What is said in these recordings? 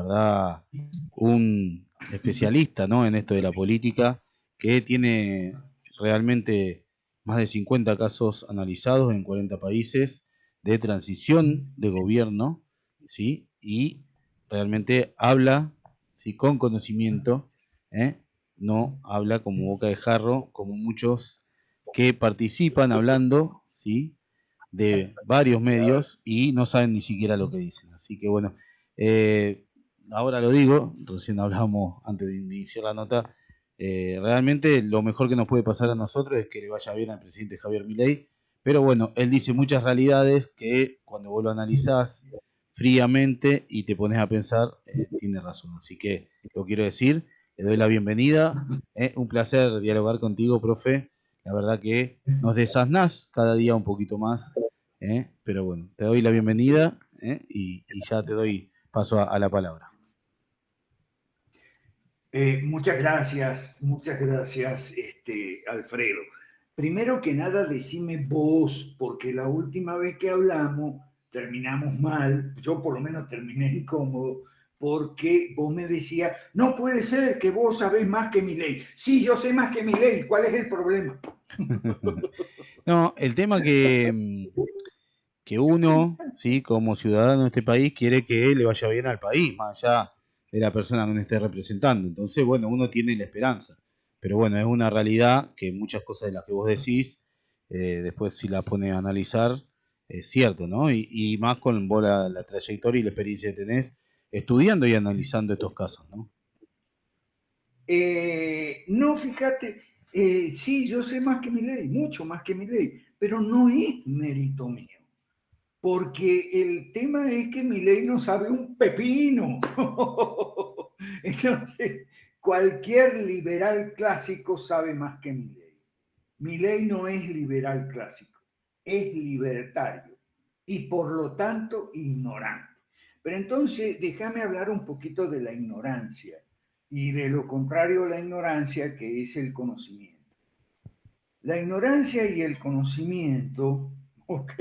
verdad, un especialista, ¿no?, en esto de la política, que tiene realmente más de 50 casos analizados en 40 países de transición de gobierno, ¿sí? Y realmente habla, ¿sí?, con conocimiento, ¿eh? No habla como boca de jarro, como muchos que participan hablando, ¿sí?, de varios medios y no saben ni siquiera lo que dicen. Así que bueno, eh, ahora lo digo, recién hablamos antes de iniciar la nota, realmente lo mejor que nos puede pasar a nosotros es que le vaya bien al presidente Javier Milei, pero bueno, él dice muchas realidades que cuando vos lo analizás fríamente y te pones a pensar, tiene razón. Así que lo quiero decir, le doy la bienvenida, un placer dialogar contigo, profe. La verdad que nos desasnás cada día un poquito más, pero bueno, te doy la bienvenida, y ya te doy paso a la palabra. Muchas gracias, Alfredo. Primero que nada, decime vos, porque la última vez que hablamos terminamos mal, yo por lo menos terminé incómodo, porque vos me decías, no puede ser que vos sabés más que mi ley. Sí, yo sé más que mi ley, ¿cuál es el problema? No, el tema que uno, ¿sí?, como ciudadano de este país, quiere que le vaya bien al país, más allá de la persona que uno esté representando. Entonces, bueno, uno tiene la esperanza. Pero bueno, es una realidad que muchas cosas de las que vos decís, después si las pone a analizar, es cierto, ¿no? Y más con vos la trayectoria y la experiencia que tenés estudiando y analizando estos casos, ¿no? No, fíjate, sí, yo sé más que mi ley, mucho más que mi ley, pero no es mérito mío. Porque el tema es que Milei no sabe un pepino. Entonces, cualquier liberal clásico sabe más que Milei. Milei no es liberal clásico, es libertario y por lo tanto ignorante. Pero entonces, déjame hablar un poquito de la ignorancia y de lo contrario a la ignorancia, que es el conocimiento. La ignorancia y el conocimiento, ¿ok?,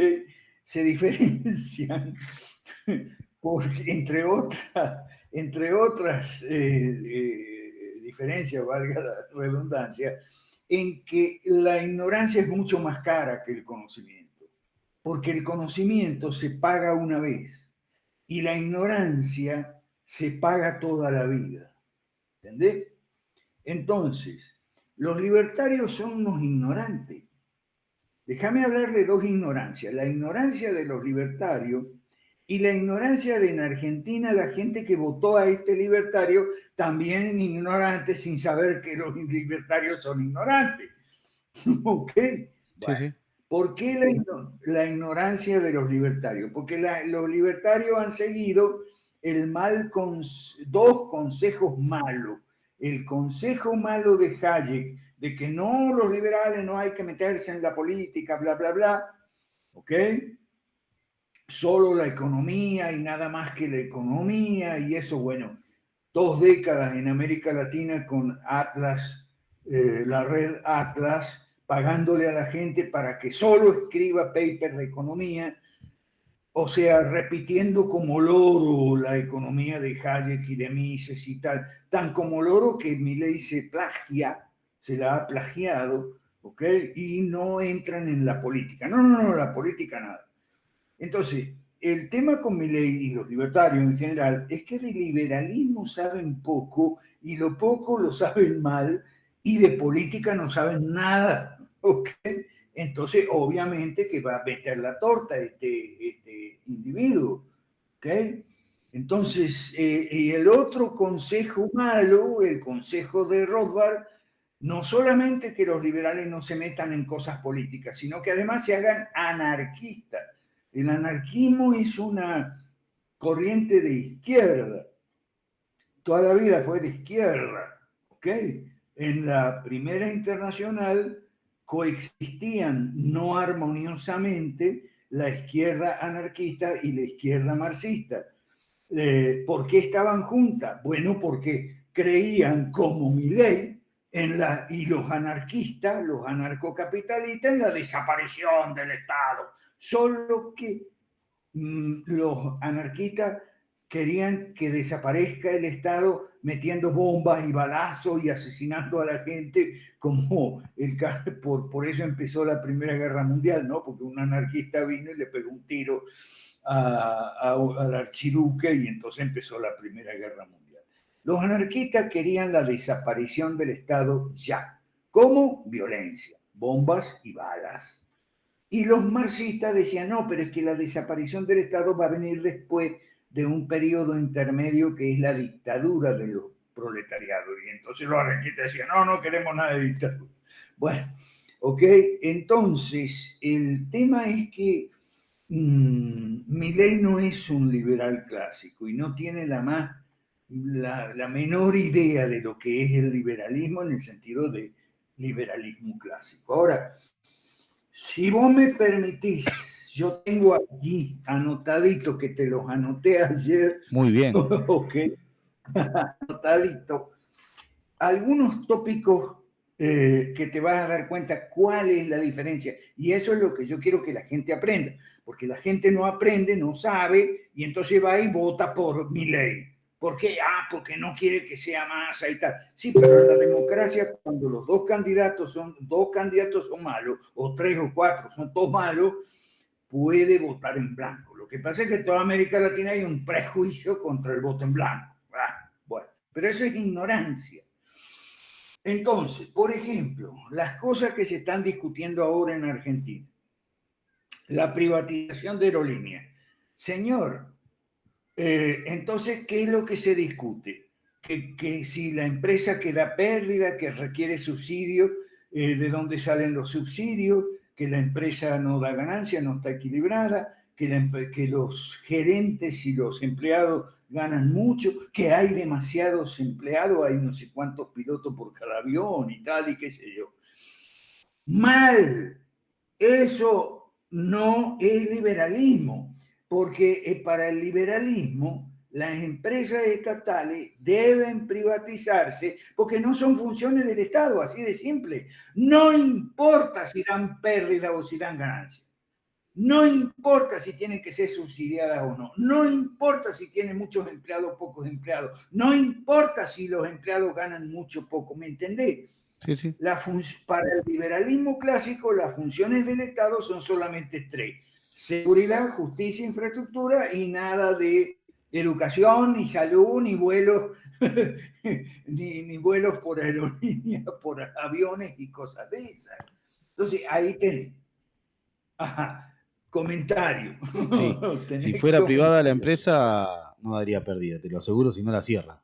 se diferencian entre otras diferencias, valga la redundancia, en que la ignorancia es mucho más cara que el conocimiento, porque el conocimiento se paga una vez y la ignorancia se paga toda la vida. ¿Entendés? Entonces, los libertarios son unos ignorantes. Déjame hablar de dos ignorancias, la ignorancia de los libertarios y la ignorancia de en Argentina la gente que votó a este libertario, también ignorante sin saber que los libertarios son ignorantes. ¿Ok? Sí, Bueno, sí. ¿por qué la ignorancia de los libertarios? Porque los libertarios han seguido dos consejos malos. El consejo malo de Hayek, de que no, los liberales no hay que meterse en la política, bla, bla, bla, ¿ok? Solo la economía y nada más que la economía, y eso, bueno, 2 décadas en América Latina con Atlas, la red Atlas, pagándole a la gente para que solo escriba papers de economía, o sea, repitiendo como loro la economía de Hayek y de Mises y tal, tan como loro que Milei se plagia, se la ha plagiado, ¿ok? Y no entran en la política. No, no, no, la política nada. Entonces, el tema con Milei y los libertarios en general es que de liberalismo saben poco y lo poco lo saben mal y de política no saben nada, ¿ok? Entonces, obviamente que va a meter la torta este individuo, ¿ok? Entonces, y el otro consejo malo, el consejo de Rothbard, no solamente que los liberales no se metan en cosas políticas, sino que además se hagan anarquistas. El anarquismo es una corriente de izquierda, toda la vida fue de izquierda, ¿ok? En la Primera Internacional coexistían no armoniosamente la izquierda anarquista y la izquierda marxista. ¿Por qué estaban juntas? Bueno, porque creían como Milei y los anarquistas, los anarcocapitalistas, en la desaparición del Estado. Solo que los anarquistas querían que desaparezca el Estado metiendo bombas y balazos y asesinando a la gente, como por eso empezó la Primera Guerra Mundial, ¿no? Porque un anarquista vino y le pegó un tiro al archiduque y entonces empezó la Primera Guerra Mundial. Los anarquistas querían la desaparición del Estado ya. ¿Cómo? Violencia, bombas y balas. Y los marxistas decían, no, pero es que la desaparición del Estado va a venir después de un periodo intermedio que es la dictadura de los proletariados. Y entonces los anarquistas decían, no, no queremos nada de dictadura. Bueno, ok, entonces el tema es que Milei no es un liberal clásico y no tiene la menor idea de lo que es el liberalismo en el sentido de liberalismo clásico. Ahora, si vos me permitís, yo tengo aquí anotadito, que te los anoté ayer. Muy bien. Ok, anotadito. Algunos tópicos que te vas a dar cuenta cuál es la diferencia. Y eso es lo que yo quiero que la gente aprenda. Porque la gente no aprende, no sabe, y entonces va y vota por Milei. ¿Por qué? Porque no quiere que sea Massa y tal. Sí, pero en la democracia, cuando los dos candidatos son malos, o 3 o 4 son todos malos, puede votar en blanco. Lo que pasa es que en toda América Latina hay un prejuicio contra el voto en blanco. Bueno, pero eso es ignorancia. Entonces, por ejemplo, las cosas que se están discutiendo ahora en Argentina. La privatización de aerolíneas. Señor, entonces, ¿qué es lo que se discute? Que si la empresa que da pérdida, que requiere subsidio, ¿de dónde salen los subsidios? Que la empresa no da ganancia, no está equilibrada, que los gerentes y los empleados ganan mucho, que hay demasiados empleados, hay no sé cuántos pilotos por cada avión y tal, y qué sé yo. Mal. Eso no es liberalismo, porque para el liberalismo las empresas estatales deben privatizarse porque no son funciones del Estado, así de simple. No importa si dan pérdida o si dan ganancia. No importa si tienen que ser subsidiadas o no. No importa si tienen muchos empleados o pocos empleados. No importa si los empleados ganan mucho o poco. ¿Me entendés? Sí, sí. Para el liberalismo clásico, las funciones del Estado son solamente 3: seguridad, justicia, infraestructura, y nada de educación, ni salud, ni vuelos, ni vuelos por aerolínea, por aviones y cosas de esas. Entonces, ahí tenés. Ajá. Comentario. Sí. Si fuera privada la empresa, no daría pérdida, te lo aseguro, si no la cierra.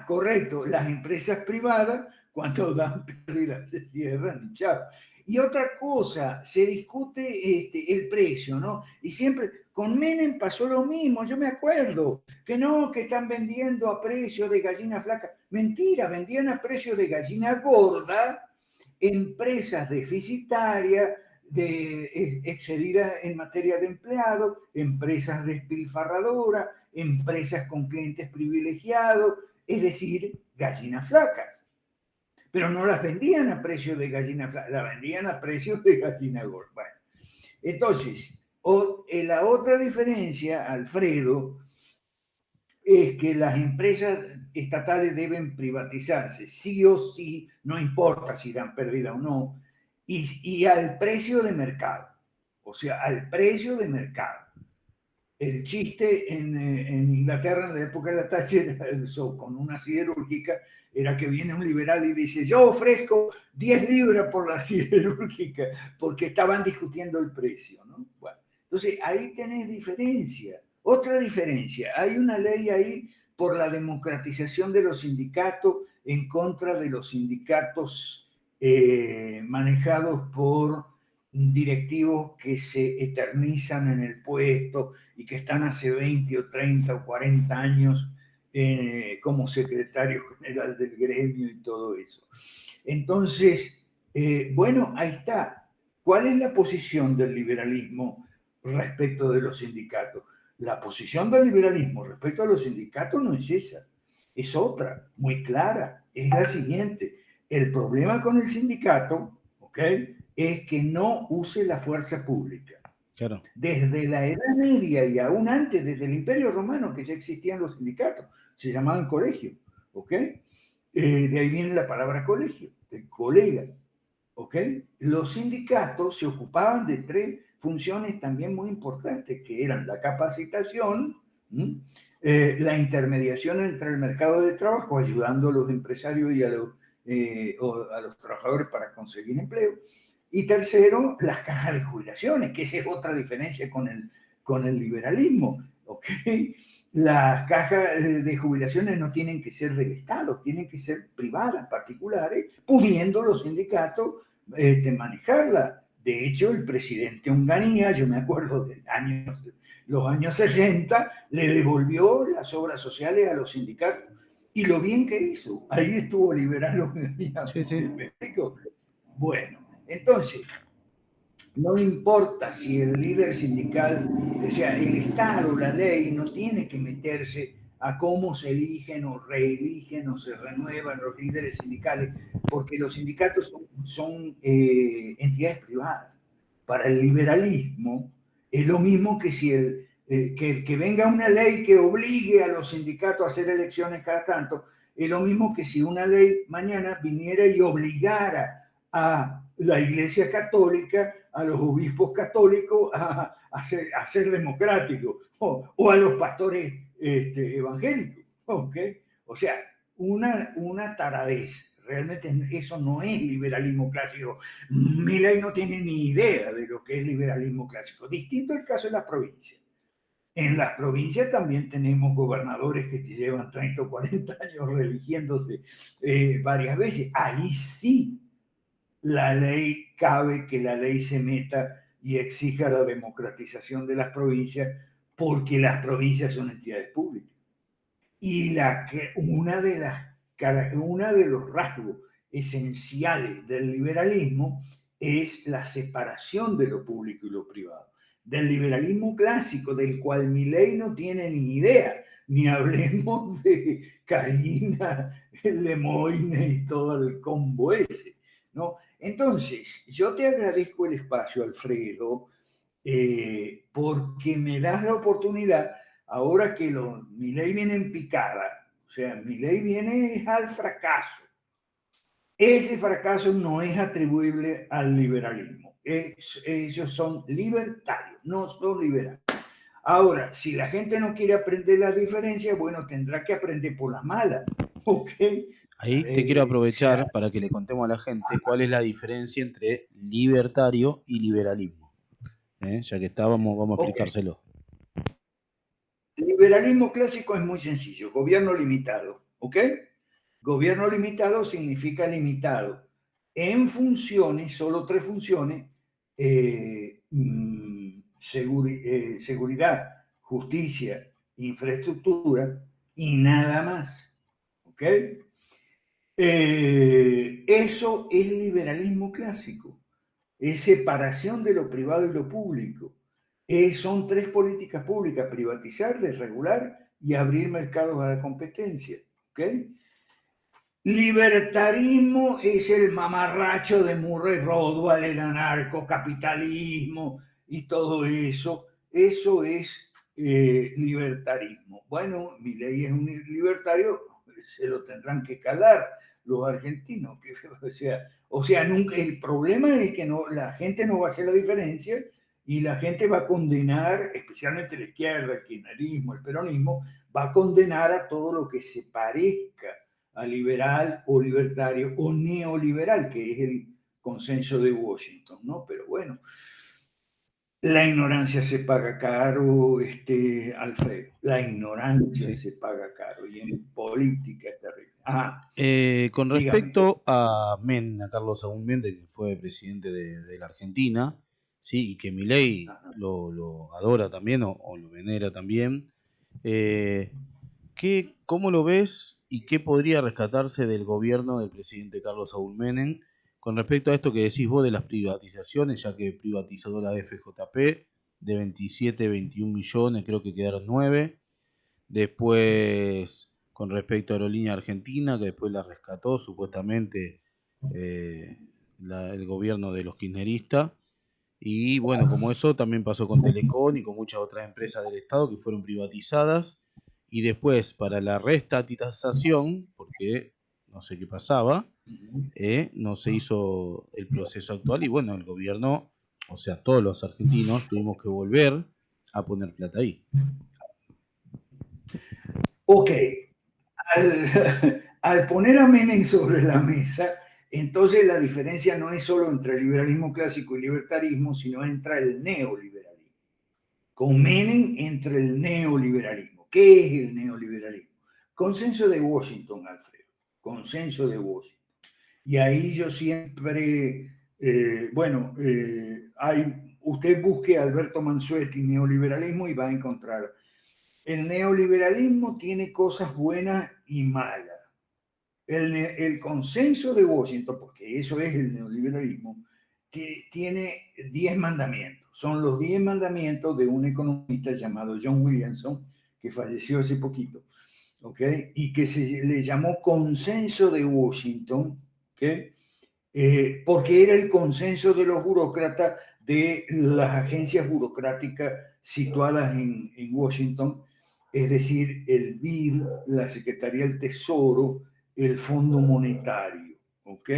Correcto. Las empresas privadas, cuando dan pérdidas, se cierran y chao. Y otra cosa, se discute el precio, ¿no? Y siempre, con Menem pasó lo mismo, yo me acuerdo, que no, que están vendiendo a precio de gallina flaca. Mentira, vendían a precio de gallina gorda, empresas deficitarias, excedidas en materia de empleados, empresas despilfarradoras, empresas con clientes privilegiados, es decir, gallinas flacas. Pero no las vendían a precio de gallina flaca, las vendían a precio de gallina gorda. Bueno, entonces, la otra diferencia, Alfredo, es que las empresas estatales deben privatizarse, sí o sí, no importa si dan pérdida o no, y al precio de mercado, o sea, al precio de mercado. El chiste en Inglaterra en la época de la Thatcher, con una siderúrgica, era que viene un liberal y dice, yo ofrezco 10 libras por la siderúrgica, porque estaban discutiendo el precio, ¿no? Bueno, entonces ahí tenés diferencia. Otra diferencia, hay una ley ahí por la democratización de los sindicatos en contra de los sindicatos manejados por directivos que se eternizan en el puesto y que están hace 20 o 30 o 40 años como secretario general del gremio y todo eso. Entonces, bueno, ahí está. ¿Cuál es la posición del liberalismo respecto de los sindicatos? La posición del liberalismo respecto a los sindicatos no es esa, es otra, muy clara, es la siguiente. El problema con el sindicato, ¿ok?, es que no use la fuerza pública. Claro. Desde la Edad Media y aún antes, desde el Imperio Romano, que ya existían los sindicatos, se llamaban colegios, ¿ok? De ahí viene la palabra colegio, de colega, ¿ok? Los sindicatos se ocupaban de tres funciones también muy importantes, que eran la capacitación, la intermediación entre el mercado de trabajo, ayudando a los empresarios y a los trabajadores para conseguir empleo. Y tercero, las cajas de jubilaciones, que esa es otra diferencia con el liberalismo, ¿ok? Las cajas de jubilaciones no tienen que ser del Estado, tienen que ser privadas, particulares, pudiendo los sindicatos manejarla. De hecho, el presidente Onganía, yo me acuerdo de los años 60, le devolvió las obras sociales a los sindicatos. Y lo bien que hizo. Ahí estuvo liberal Onganía. Sí, sí. ¿Me explico? Bueno, entonces, no importa si el líder sindical, o sea, el Estado, la ley, no tiene que meterse a cómo se eligen o reeligen o se renuevan los líderes sindicales, porque los sindicatos son entidades privadas. Para el liberalismo es lo mismo que si que venga una ley que obligue a los sindicatos a hacer elecciones cada tanto, es lo mismo que si una ley mañana viniera y obligara a la Iglesia Católica, a los obispos católicos a ser democráticos, o a los pastores evangélicos. ¿Okay? O sea, una taradez. Realmente eso no es liberalismo clásico. Milei no tiene ni idea de lo que es liberalismo clásico. Distinto el caso de las provincias. En las provincias también tenemos gobernadores que se llevan 30 o 40 años religiéndose varias veces. Ahí sí la ley, cabe que la ley se meta y exija la democratización de las provincias, porque las provincias son entidades públicas. Y una de los rasgos esenciales del liberalismo es la separación de lo público y lo privado. Del liberalismo clásico, del cual Milei no tiene ni idea, ni hablemos de Karina, Lemoyne y todo el combo ese, ¿no? Entonces, yo te agradezco el espacio, Alfredo, porque me das la oportunidad, ahora que Milei viene en picada, o sea, Milei viene al fracaso. Ese fracaso no es atribuible al liberalismo. Ellos son libertarios, no son liberales. Ahora, si la gente no quiere aprender la diferencia, bueno, tendrá que aprender por las malas. ¿Ok? Ahí te quiero O sea, aprovechar para que le contemos a la gente cuál es la diferencia entre libertario y liberalismo. Ya que estábamos, vamos a ok. explicárselo. El liberalismo clásico es muy sencillo, gobierno limitado, ¿ok? Gobierno limitado significa limitado en funciones, solo tres funciones, seguridad, justicia, infraestructura y nada más, ¿ok? Eso es liberalismo clásico, es separación de lo privado y lo público. Son tres políticas públicas: privatizar, desregular y abrir mercados a la competencia. ¿Okay? Libertarismo es el mamarracho de Murray Rothbard, el anarcocapitalismo y todo eso. Eso es libertarismo. Bueno, Milei es un libertario, se lo tendrán que calar los argentinos. O sea, nunca, el problema es que no, la gente no va a hacer la diferencia y la gente va a condenar, especialmente la izquierda, el kirchnerismo, el peronismo, va a condenar a todo lo que se parezca a liberal o libertario o neoliberal, que es el consenso de Washington, ¿no? Pero bueno, la ignorancia se paga caro, Alfredo. La ignorancia Sí. se paga caro y en política es terrible. Ajá, Con dígame. respecto a Carlos Saúl Méndez, que fue presidente de la Argentina, sí, y que Milei Ajá. lo adora también o lo venera también, eh, ¿cómo lo ves y qué podría rescatarse del gobierno del presidente Carlos Saúl Menem con respecto a esto que decís vos de las privatizaciones, ya que privatizó la FJP de 27, 21 millones, creo que quedaron 9? Después, con respecto a Aerolínea Argentina, que después la rescató supuestamente el gobierno de los kirchneristas. Y bueno, como eso también pasó con Telecom y con muchas otras empresas del Estado que fueron privatizadas. Y después, para la reestatización, porque no sé qué pasaba, no se hizo el proceso actual y bueno, el gobierno, o sea, todos los argentinos tuvimos que volver a poner plata ahí. Ok, al poner a Menem sobre la mesa, entonces la diferencia no es solo entre liberalismo clásico y libertarismo, sino entre el neoliberalismo. Con Menem entre el neoliberalismo. ¿Qué es el neoliberalismo? Consenso de Washington, Alfredo. Consenso de Washington. Y ahí yo siempre, usted busque a Alberto Mansuetti neoliberalismo y va a encontrar. El neoliberalismo tiene cosas buenas y malas. El consenso de Washington, porque eso es el neoliberalismo, tiene 10 mandamientos. Son los 10 mandamientos de un economista llamado John Williamson, que falleció hace poquito, ¿ok? Y que se le llamó consenso de Washington, ¿ok? Porque era el consenso de los burócratas de las agencias burocráticas situadas en Washington, es decir, el BID, la Secretaría del Tesoro, el Fondo Monetario, ¿ok?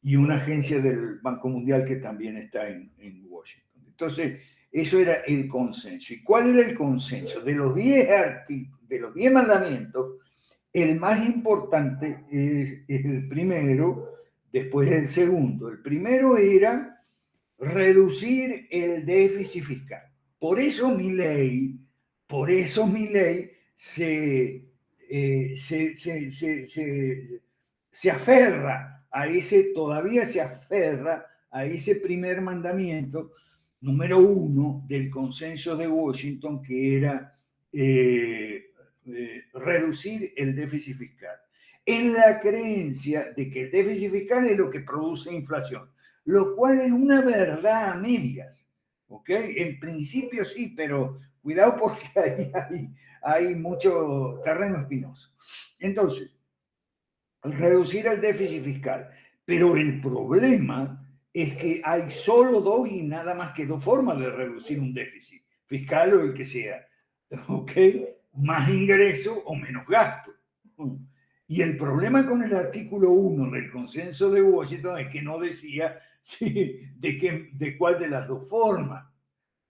Y una agencia del Banco Mundial que también está en Washington. Entonces, eso era el consenso. ¿Y cuál era el consenso? De los 10 mandamientos, el más importante es el primero, después del segundo. El primero era reducir el déficit fiscal. Por eso mi ley se aferra a ese, todavía se aferra a ese primer mandamiento, número 1 del consenso de Washington, que era reducir el déficit fiscal, en la creencia de que el déficit fiscal es lo que produce inflación, lo cual es una verdad a medias, ¿ok? En principio sí, pero cuidado porque ahí hay mucho terreno espinoso. Entonces, reducir el déficit fiscal, pero el problema es que hay solo dos y nada más que dos formas de reducir un déficit, fiscal o el que sea, ¿ok? Más ingreso o menos gasto. Y el problema con el artículo 1 del consenso de Washington es que no decía de cuál de las dos formas.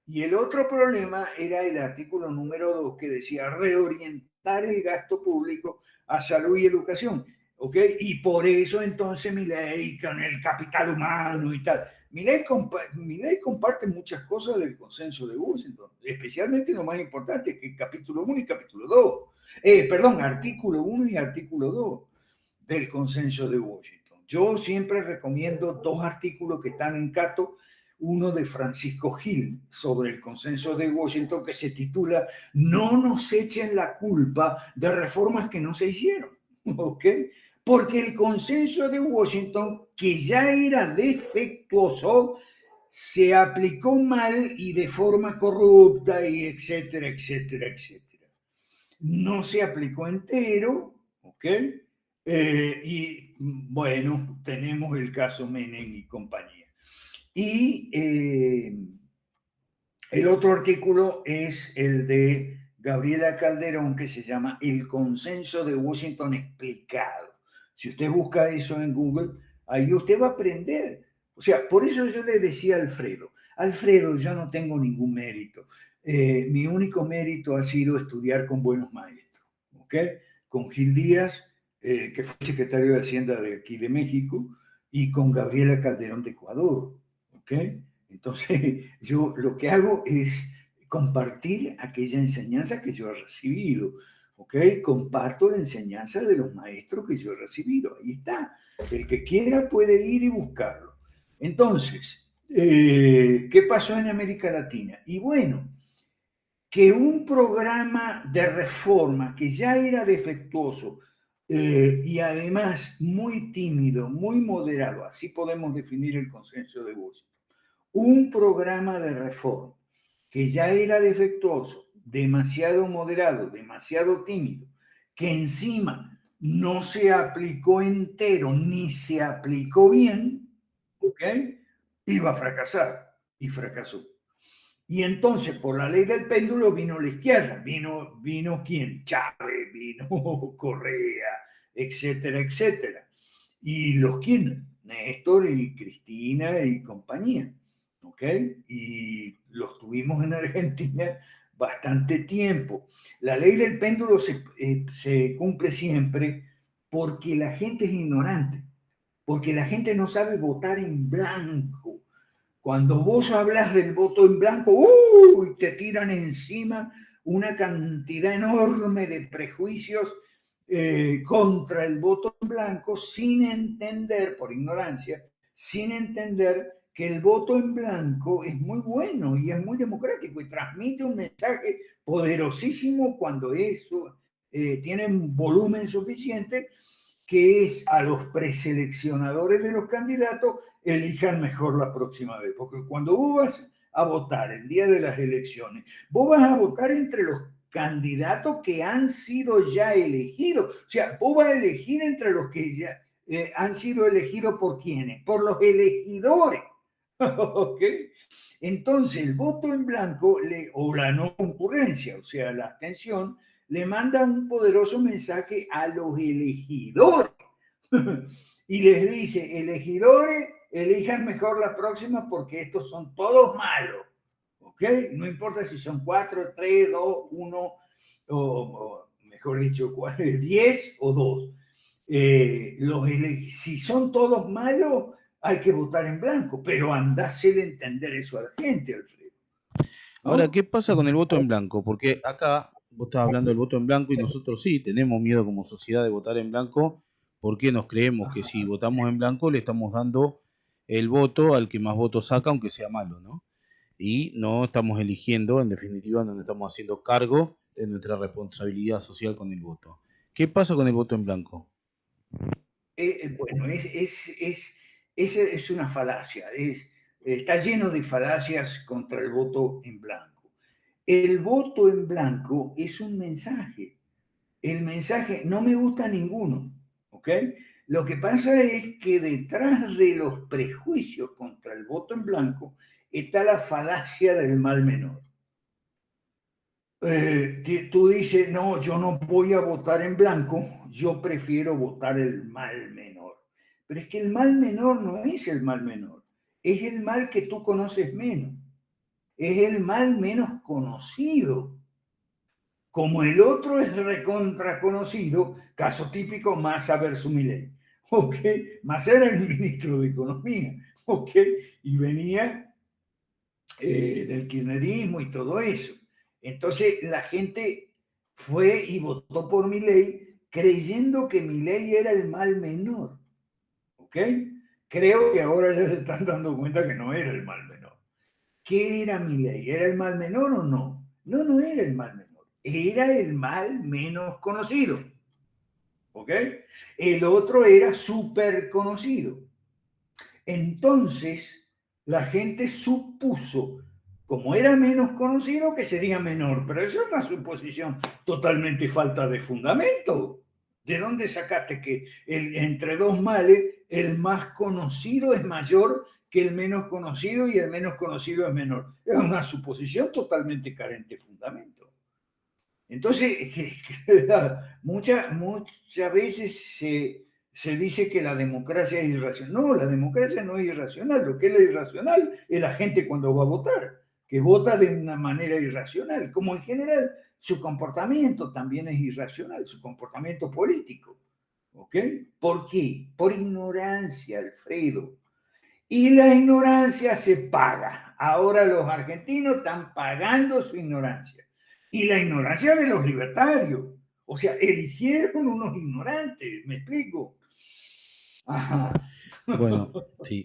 Y el otro problema era el artículo número 2 que decía reorientar el gasto público a salud y educación. ¿Ok? Y por eso entonces Milei con el capital humano y tal. Milei comparte muchas cosas del consenso de Washington, especialmente lo más importante, que es capítulo 1 y capítulo 2. Artículo 1 y artículo 2 del consenso de Washington. Yo siempre recomiendo dos artículos que están en Cato, uno de Francisco Gil sobre el consenso de Washington que se titula No nos echen la culpa de reformas que no se hicieron, ¿ok? Porque el consenso de Washington, que ya era defectuoso, se aplicó mal y de forma corrupta y etcétera, etcétera, etcétera. No se aplicó entero, ¿ok? Y bueno, tenemos el caso Menem y compañía. Y el otro artículo es el de Gabriela Calderón, que se llama El consenso de Washington explicado. Si usted busca eso en Google, ahí usted va a aprender. O sea, por eso yo le decía a Alfredo, yo no tengo ningún mérito. Mi único mérito ha sido estudiar con buenos maestros, ¿ok? Con Gil Díaz, que fue secretario de Hacienda de aquí de México, y con Gabriela Calderón de Ecuador, ¿ok? Entonces, yo lo que hago es compartir aquella enseñanza que yo he recibido, ¿ok? Comparto la enseñanza de los maestros que yo he recibido. Ahí está. El que quiera puede ir y buscarlo. Entonces, ¿qué pasó en América Latina? Y bueno, que un programa de reforma que ya era defectuoso y además muy tímido, muy moderado, así podemos definir el consenso de Washington, un programa de reforma que ya era defectuoso, demasiado moderado, demasiado tímido, que encima no se aplicó entero ni se aplicó bien, ¿ok? Iba a fracasar. y fracasó. Y entonces, por la ley del péndulo, vino la izquierda. Vino ¿quién? Chávez, vino Correa, etcétera, etcétera. Y los Kirchner, Néstor y Cristina y compañía. ¿Ok? Y los tuvimos en Argentina bastante tiempo. La ley del péndulo se cumple siempre porque la gente es ignorante, porque la gente no sabe votar en blanco. Cuando vos hablas del voto en blanco, te tiran encima una cantidad enorme de prejuicios contra el voto en blanco sin entender, por ignorancia, sin entender que el voto en blanco es muy bueno y es muy democrático y transmite un mensaje poderosísimo cuando eso tiene un volumen suficiente, que es a los preseleccionadores de los candidatos elijan mejor la próxima vez. Porque cuando vos vas a votar el día de las elecciones, vos vas a votar entre los candidatos que han sido ya elegidos. O sea, vos vas a elegir entre los que ya han sido elegidos por quiénes, por los elegidores. ¿Ok? Entonces, el voto en blanco o la no concurrencia, o sea, la abstención, le manda un poderoso mensaje a los elegidores y les dice, elegidores, elijan mejor la próxima porque estos son todos malos. ¿Ok? No importa si son 4, 3, 2, 1, o mejor dicho, 10 o 2. Si son todos malos, hay que votar en blanco, pero anda a hacer entender eso a la gente, Alfredo. Ahora, ¿No? ¿qué pasa con el voto en blanco? Porque acá vos estás hablando del voto en blanco y nosotros sí tenemos miedo como sociedad de votar en blanco porque nos creemos que si votamos en blanco le estamos dando el voto al que más votos saca, aunque sea malo, ¿no? Y no estamos eligiendo, en definitiva, no nos estamos haciendo cargo de nuestra responsabilidad social con el voto. ¿Qué pasa con el voto en blanco? Bueno, es una falacia, está lleno de falacias contra el voto en blanco. El voto en blanco es un mensaje. El mensaje, no me gusta ninguno, ¿ok? Lo que pasa es que detrás de los prejuicios contra el voto en blanco está la falacia del mal menor. Tú dices, no, yo no voy a votar en blanco, yo prefiero votar el mal menor. Pero es que el mal menor no es el mal menor, es el mal que tú conoces menos, es el mal menos conocido. Como el otro es recontra conocido, caso típico, Massa versus Milei. ¿Ok? Massa era el ministro de Economía, ¿ok? Y venía del kirchnerismo y todo eso. Entonces la gente fue y votó por Milei creyendo que Milei era el mal menor. ¿Ok? Creo que ahora ya se están dando cuenta que no era el mal menor. ¿Qué era Milei? ¿Era el mal menor o no? No, no era el mal menor. Era el mal menos conocido. ¿Ok? El otro era súper conocido. Entonces, la gente supuso, como era menos conocido, que sería menor, pero eso es una suposición totalmente falta de fundamento. ¿De dónde sacaste que entre dos males el más conocido es mayor que el menos conocido y el menos conocido es menor? Es una suposición totalmente carente de fundamento. Entonces, muchas veces se dice que la democracia es irracional. No, la democracia no es irracional. Lo que es irracional es la gente cuando va a votar, que vota de una manera irracional, como en general su comportamiento también es irracional, su comportamiento político. ¿Ok? ¿Por qué? Por ignorancia, Alfredo. Y la ignorancia se paga. Ahora los argentinos están pagando su ignorancia. Y la ignorancia de los libertarios. O sea, eligieron unos ignorantes, ¿me explico? Ajá. Bueno, sí,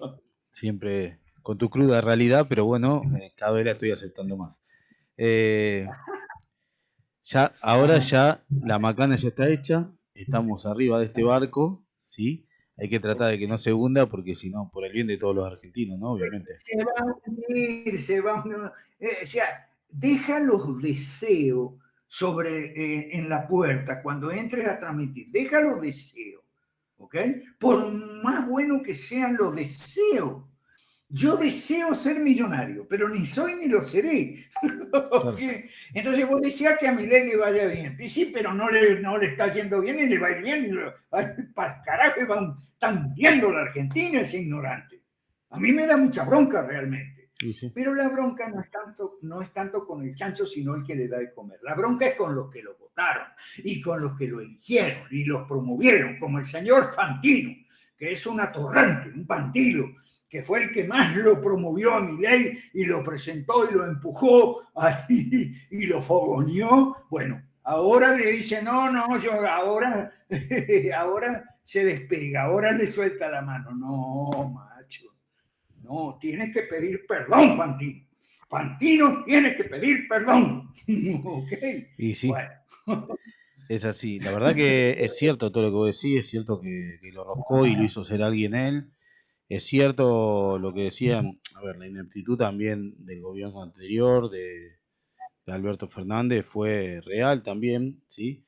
siempre con tu cruda realidad, pero bueno, cada vez la estoy aceptando más. Eh, ahora Ajá. ya la macana ya está hecha, estamos arriba de este barco, ¿sí? Hay que tratar de que no se hunda porque si no, por el bien de todos los argentinos, ¿no? Obviamente. Se va a unir, se va a unir. O sea, deja los deseos en la puerta cuando entres a transmitir. Deja los deseos, ¿ok? Por más bueno que sean los deseos, Yo deseo ser millonario, pero ni soy ni lo seré. Claro. Entonces vos decías que a Milei le vaya bien. Y sí, pero no le está yendo bien y le va a ir bien. Para carajo, están viendo la Argentina, ese ignorante. A mí me da mucha bronca realmente. Sí, sí. Pero la bronca no es tanto con el chancho, sino el que le da de comer. La bronca es con los que lo votaron y con los que lo eligieron y los promovieron, como el señor Fantino, que es un atorrante, un bandido, que fue el que más lo promovió a Milei y lo presentó y lo empujó ahí, y lo fogoneó. Bueno, ahora le dice, no, yo ahora, ahora se despega, ahora le suelta la mano. No, macho. No, tienes que pedir perdón, Fantino. Fantino tiene que pedir perdón. Ok, Y sí, bueno. es así. La verdad que es cierto todo lo que vos decís, es cierto que lo roscó y lo hizo ser alguien él. Es cierto lo que decían, a ver, la ineptitud también del gobierno anterior, de Alberto Fernández, fue real también, ¿sí?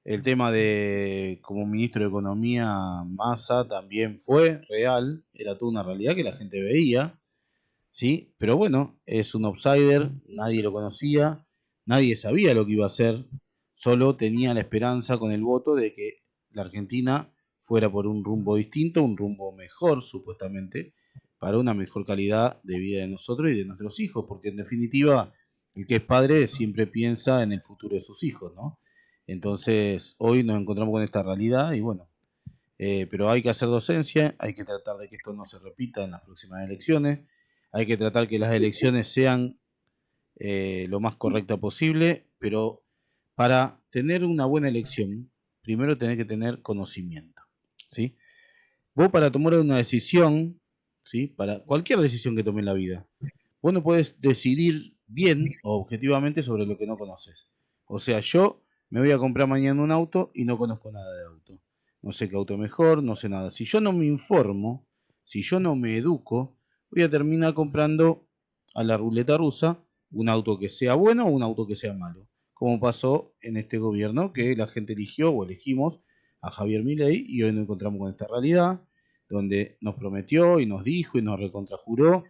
El tema de como ministro de Economía, Massa, también fue real, era toda una realidad que la gente veía, ¿sí? Pero bueno, es un outsider, nadie lo conocía, nadie sabía lo que iba a hacer, solo tenía la esperanza con el voto de que la Argentina fuera por un rumbo distinto, un rumbo mejor, supuestamente, para una mejor calidad de vida de nosotros y de nuestros hijos, porque en definitiva, el que es padre siempre piensa en el futuro de sus hijos, ¿no? Entonces, hoy nos encontramos con esta realidad y bueno, pero hay que hacer docencia, hay que tratar de que esto no se repita en las próximas elecciones, hay que tratar que las elecciones sean lo más correcta posible, pero para tener una buena elección, primero tenés que tener conocimiento, ¿sí? Vos para tomar una decisión, ¿sí? Para cualquier decisión que tomes en la vida, vos no podés decidir bien o objetivamente sobre lo que no conoces. O sea, yo me voy a comprar mañana un auto y no conozco nada de auto. No sé qué auto es mejor, no sé nada. Si yo no me informo, si yo no me educo, voy a terminar comprando a la ruleta rusa un auto que sea bueno o un auto que sea malo. Como pasó en este gobierno que la gente eligió o elegimos a Javier Milei y hoy nos encontramos con esta realidad donde nos prometió y nos dijo y nos recontrajuró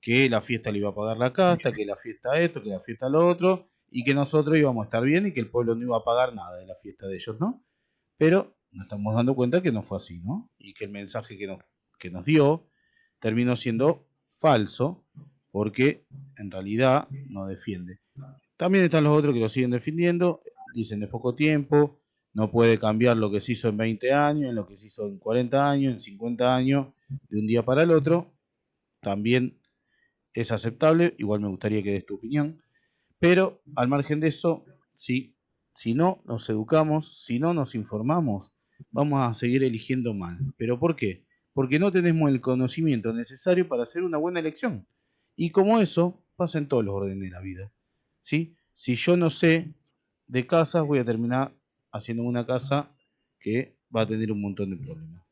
que la fiesta le iba a pagar la casta, que la fiesta esto, que la fiesta lo otro, y que nosotros íbamos a estar bien y que el pueblo no iba a pagar nada de la fiesta de ellos, ¿no? Pero nos estamos dando cuenta que no fue así, ¿no? Y que el mensaje que nos dio terminó siendo falso, porque en realidad no defiende. También están los otros que lo siguen defendiendo, dicen de poco tiempo, no puede cambiar lo que se hizo en 20 años, en lo que se hizo en 40 años, en 50 años, de un día para el otro. También es aceptable, igual me gustaría que des tu opinión, pero al margen de eso, sí, si no nos educamos, si no nos informamos, vamos a seguir eligiendo mal. ¿Pero por qué? Porque no tenemos el conocimiento necesario para hacer una buena elección. Y como eso pasa en todos los órdenes de la vida. ¿Sí? Si yo no sé de casas, voy a terminar haciendo una casa que va a tener un montón de problemas.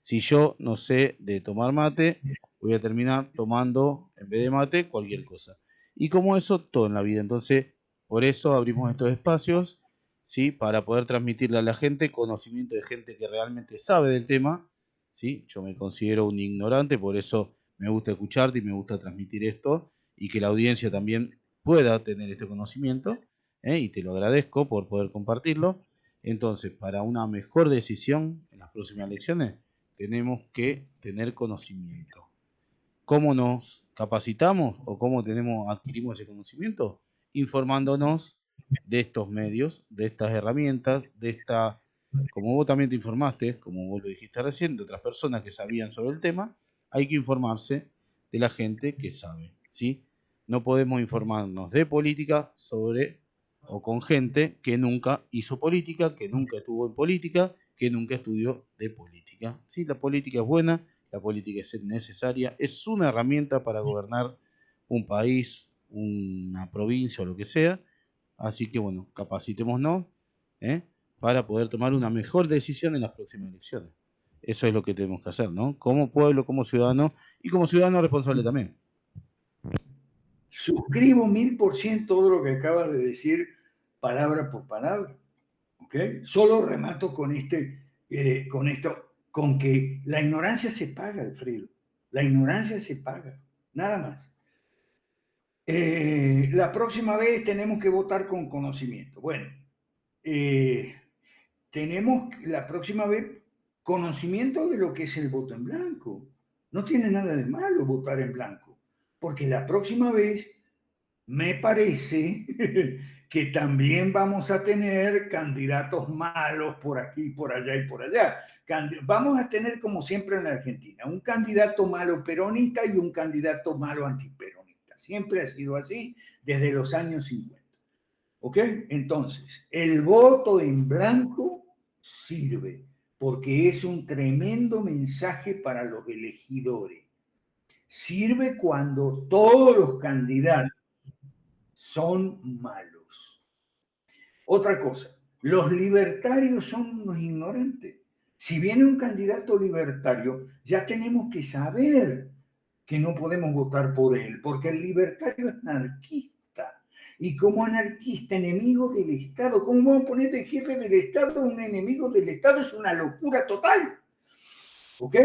Si yo no sé de tomar mate, voy a terminar tomando, en vez de mate, cualquier cosa. Y como eso, todo en la vida. Entonces, por eso abrimos estos espacios, ¿sí? Para poder transmitirle a la gente conocimiento de gente que realmente sabe del tema, ¿sí? Yo me considero un ignorante, por eso me gusta escucharte y me gusta transmitir esto, y que la audiencia también pueda tener este conocimiento, y te lo agradezco por poder compartirlo. Entonces, para una mejor decisión en las próximas elecciones, tenemos que tener conocimiento. ¿Cómo nos capacitamos o cómo adquirimos ese conocimiento? Informándonos de estos medios, de estas herramientas, como vos también te informaste, como vos lo dijiste recién, de otras personas que sabían sobre el tema, hay que informarse de la gente que sabe, ¿sí? No podemos informarnos de política sobre o con gente que nunca hizo política, que nunca estuvo en política, que nunca estudió de política. Sí, la política es buena, la política es necesaria, es una herramienta para gobernar un país, una provincia o lo que sea. Así que bueno, capacitémonos, ¿eh? Para poder tomar una mejor decisión en las próximas elecciones. Eso es lo que tenemos que hacer, ¿no? Como pueblo, como ciudadano y como ciudadano responsable también. Suscribo 1000% todo lo que acabas de decir, palabra por palabra. ¿Okay? Solo remato con esto, con que la ignorancia se paga, Alfredo. La ignorancia se paga. nada más. La próxima vez tenemos que votar con conocimiento. Bueno, tenemos la próxima vez conocimiento de lo que es el voto en blanco. No tiene nada de malo votar en blanco, porque la próxima vez me parece que también vamos a tener candidatos malos por aquí, por allá y por allá. Vamos a tener, como siempre en Argentina, un candidato malo peronista y un candidato malo antiperonista. Siempre ha sido así desde los años 50. ¿Ok? Entonces, el voto en blanco sirve porque es un tremendo mensaje para los elegidores. Sirve cuando todos los candidatos son malos. Otra cosa, los libertarios son unos ignorantes. Si viene un candidato libertario, ya tenemos que saber que no podemos votar por él, porque el libertario es anarquista. Y como anarquista, enemigo del Estado, ¿cómo vamos a poner de jefe del Estado un enemigo del Estado? Es una locura total. ¿Ok?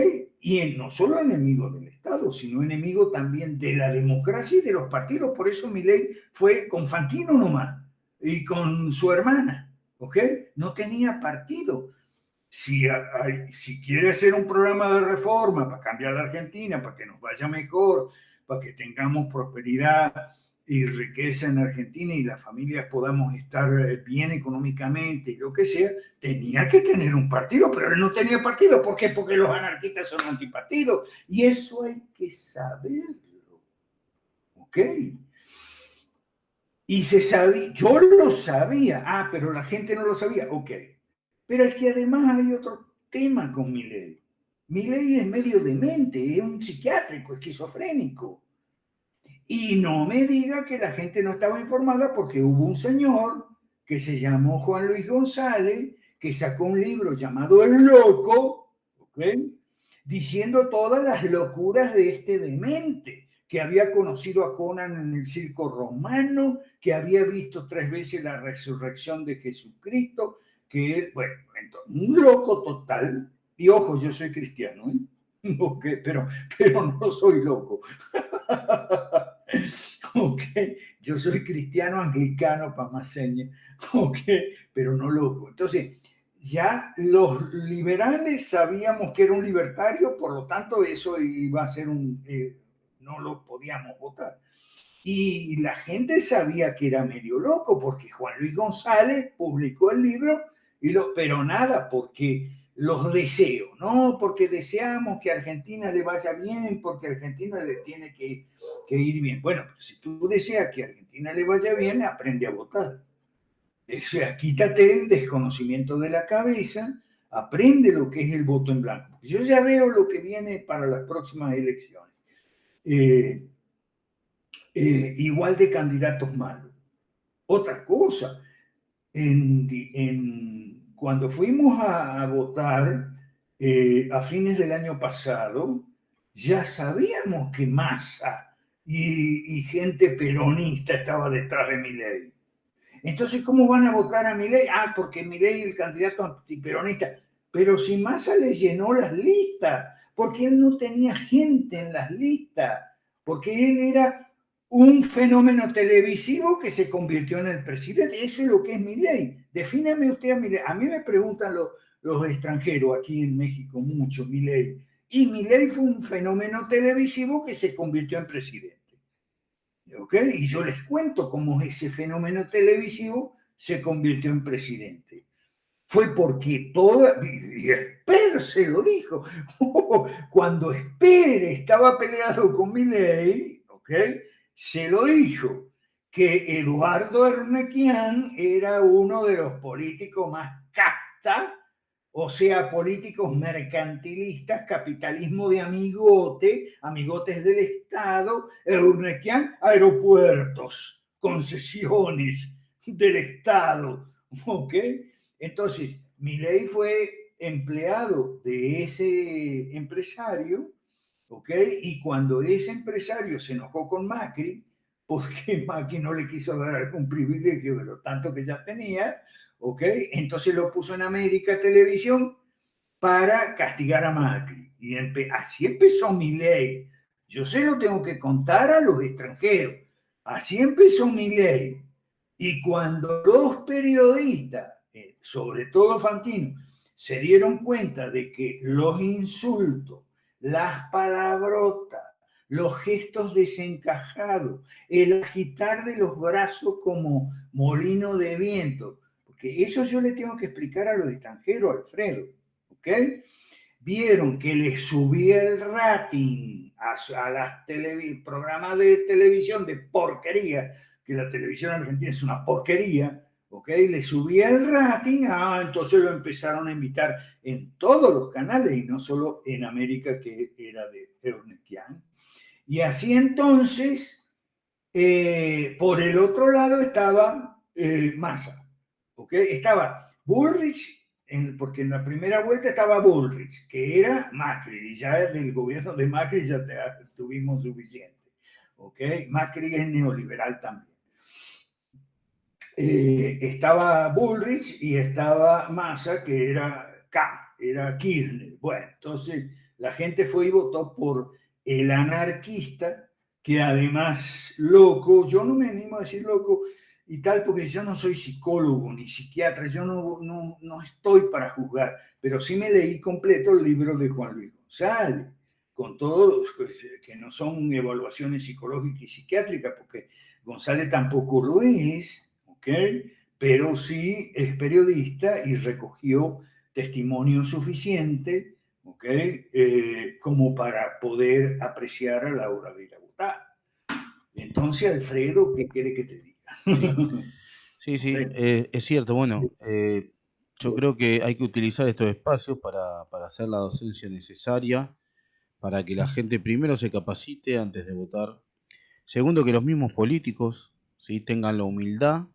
Y no solo enemigo del Estado, sino enemigo también de la democracia y de los partidos. Por eso Milei fue con Fantino nomás y con su hermana. ¿Ok? No tenía partido. Si quiere hacer un programa de reforma para cambiar la Argentina, para que nos vaya mejor, para que tengamos prosperidad y riqueza en Argentina y las familias podamos estar bien económicamente y lo que sea, tenía que tener un partido, pero él no tenía partido. ¿Por qué? Porque los anarquistas son antipartidos. Y eso hay que saberlo. ¿Ok? Y se sabía, yo lo sabía, pero la gente no lo sabía. Ok. Pero es que además hay otro tema con Milei. Milei es medio demente, es un psiquiátrico, esquizofrénico. Y no me diga que la gente no estaba informada porque hubo un señor que se llamó Juan Luis González, que sacó un libro llamado El Loco, ¿okay? Diciendo todas las locuras de este demente, que había conocido a Conan en el circo romano, que había visto 3 veces la resurrección de Jesucristo, que él, bueno, entonces, un loco total. Y ojo, yo soy cristiano, ¿eh? Okay, pero no soy loco. Ok, yo soy cristiano anglicano para más señas, ok, pero no loco. Entonces, ya los liberales sabíamos que era un libertario, por lo tanto eso iba a ser no lo podíamos votar. Y la gente sabía que era medio loco porque Juan Luis González publicó el libro, pero nada, porque los deseo, no porque deseamos que a Argentina le vaya bien, porque a Argentina le tiene que ir bien. Bueno, pero si tú deseas que a Argentina le vaya bien, aprende a votar. O sea, quítate el desconocimiento de la cabeza, aprende lo que es el voto en blanco. Yo ya veo lo que viene para las próximas elecciones. Igual de candidatos malos. Otra cosa, cuando fuimos a votar a fines del año pasado, ya sabíamos que Massa y gente peronista estaba detrás de Milei. Entonces, ¿cómo van a votar a Milei? Porque Milei es el candidato antiperonista. Pero si Massa le llenó las listas, porque él no tenía gente en las listas, porque él era un fenómeno televisivo que se convirtió en el presidente. Eso es lo que es Milei. Defíname usted a Milei. A mí me preguntan los extranjeros aquí en México mucho, Milei. Y Milei fue un fenómeno televisivo que se convirtió en presidente. ¿Ok? Y yo les cuento cómo ese fenómeno televisivo se convirtió en presidente. Fue porque y Esper se lo dijo, cuando Esper estaba peleado con Milei, ¿ok? Se lo dijo, que Eduardo Ernequian era uno de los políticos más casta, o sea, políticos mercantilistas, capitalismo de amigotes del Estado, Ernequian, aeropuertos, concesiones del Estado, ¿ok? Entonces, Milei fue empleado de ese empresario, ¿ok? Y cuando ese empresario se enojó con Macri, porque Macri no le quiso dar algún privilegio de lo tanto que ya tenía, ¿ok? Entonces lo puso en América Televisión para castigar a Macri. Y así empezó Milei, yo se lo tengo que contar a los extranjeros. Así empezó Milei. Y cuando los periodistas, sobre todo Fantino, se dieron cuenta de que los insultos, las palabrotas, los gestos desencajados, el agitar de los brazos como molino de viento, porque eso yo le tengo que explicar a los extranjeros, Alfredo, ¿ok? Vieron que les subía el rating a las programas de televisión de porquería, que la televisión argentina es una porquería, ¿ok? Le subía el rating, entonces lo empezaron a invitar en todos los canales y no solo en América, que era de Ernest Young. Y así entonces, por el otro lado estaba Massa, ¿ok? Estaba Bullrich, porque en la primera vuelta estaba Bullrich, que era Macri, y ya del gobierno de Macri ya tuvimos suficiente, ¿ok? Macri es neoliberal también. Estaba Bullrich y estaba Massa, que era era Kirchner. Bueno, entonces la gente fue y votó por el anarquista, que además loco, yo no me animo a decir loco y tal, porque yo no soy psicólogo ni psiquiatra, yo no estoy para juzgar, pero sí me leí completo el libro de Juan Luis González, con todos, que no son evaluaciones psicológicas y psiquiátricas, porque González tampoco lo es, ¿ok? Pero sí es periodista y recogió testimonio suficiente, ¿ok? Como para poder apreciar a la hora de ir a votar. Entonces, Alfredo, ¿qué quiere que te diga? Sí, es cierto. Bueno, yo creo que hay que utilizar estos espacios para hacer la docencia necesaria, para que la gente primero se capacite antes de votar. Segundo, que los mismos políticos, ¿sí?, tengan la humildad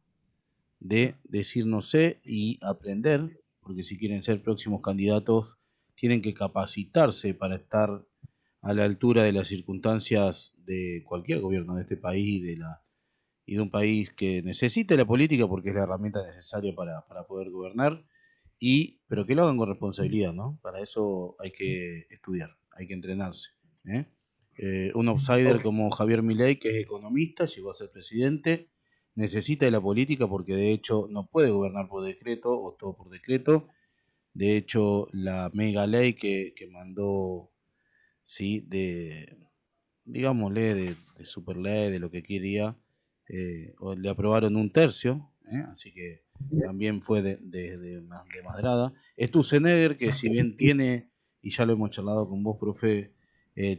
de decir no sé y aprender, porque si quieren ser próximos candidatos, tienen que capacitarse para estar a la altura de las circunstancias de cualquier gobierno de este país y de un país que necesite la política porque es la herramienta necesaria para poder gobernar, pero que lo hagan con responsabilidad, ¿no? Para eso hay que estudiar, hay que entrenarse, ¿eh? Un outsider Okay. como Javier Milei, que es economista, llegó a ser presidente, necesita de la política porque de hecho no puede gobernar por decreto o todo por decreto. De hecho, la mega ley que mandó, sí, digámosle, de super ley, de lo que quería, le aprobaron un tercio, así que también fue de madrada. Sturzenegger, que si bien tiene, y ya lo hemos charlado con vos, profe,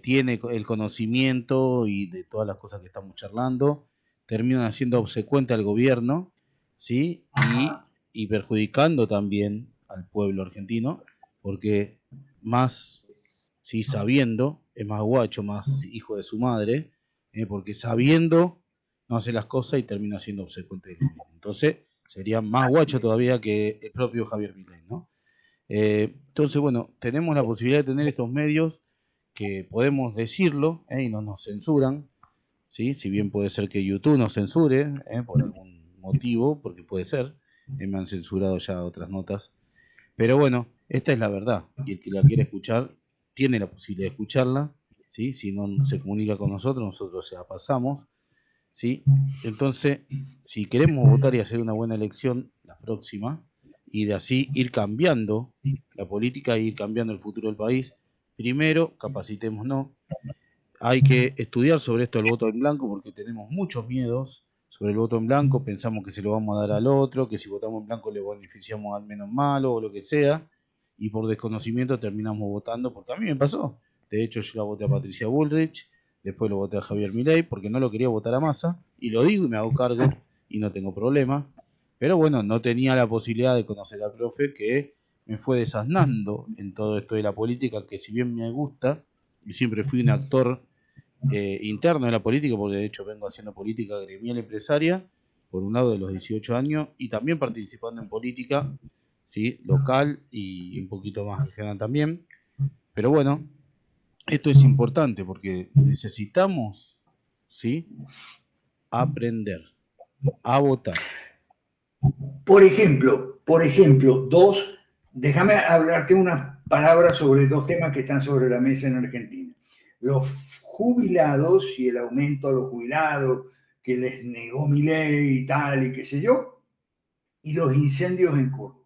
tiene el conocimiento y de todas las cosas que estamos charlando, terminan haciendo obsecuente al gobierno, ¿sí? Y perjudicando también al pueblo argentino, porque más, ¿sí?, sabiendo, es más guacho, más hijo de su madre, porque sabiendo no hace las cosas y termina siendo obsecuente del gobierno. Entonces, sería más guacho todavía que el propio Javier Milei, ¿no? Entonces, bueno, tenemos la posibilidad de tener estos medios que podemos decirlo, y no nos censuran, ¿sí? Si bien puede ser que YouTube nos censure, por algún motivo, porque puede ser, me han censurado ya otras notas, pero bueno, esta es la verdad, y el que la quiere escuchar tiene la posibilidad de escucharla, ¿sí? Si no se comunica con nosotros, nosotros se la pasamos, ¿sí? Entonces, si queremos votar y hacer una buena elección, la próxima, y de así ir cambiando la política e ir cambiando el futuro del país, primero capacitémonos. Hay que estudiar sobre esto del voto en blanco porque tenemos muchos miedos sobre el voto en blanco, pensamos que se lo vamos a dar al otro, que si votamos en blanco le beneficiamos al menos malo o lo que sea, y por desconocimiento terminamos votando, porque a mí me pasó. De hecho, yo la voté a Patricia Bullrich, después lo voté a Javier Milei, porque no lo quería votar a Massa, y lo digo y me hago cargo, y no tengo problema. Pero bueno, no tenía la posibilidad de conocer al profe, que me fue desasnando en todo esto de la política, que si bien me gusta, y siempre fui un actor interno de la política, porque de hecho vengo haciendo política gremial empresaria, por un lado de los 18 años, y también participando en política, ¿sí?, local y un poquito más regional también. Pero bueno, esto es importante porque necesitamos, ¿sí?, aprender a votar. Por ejemplo, déjame hablarte unas palabras sobre dos temas que están sobre la mesa en Argentina. Los jubilados y el aumento a los jubilados que les negó Milei y tal, y qué sé yo, y los incendios en Córdoba.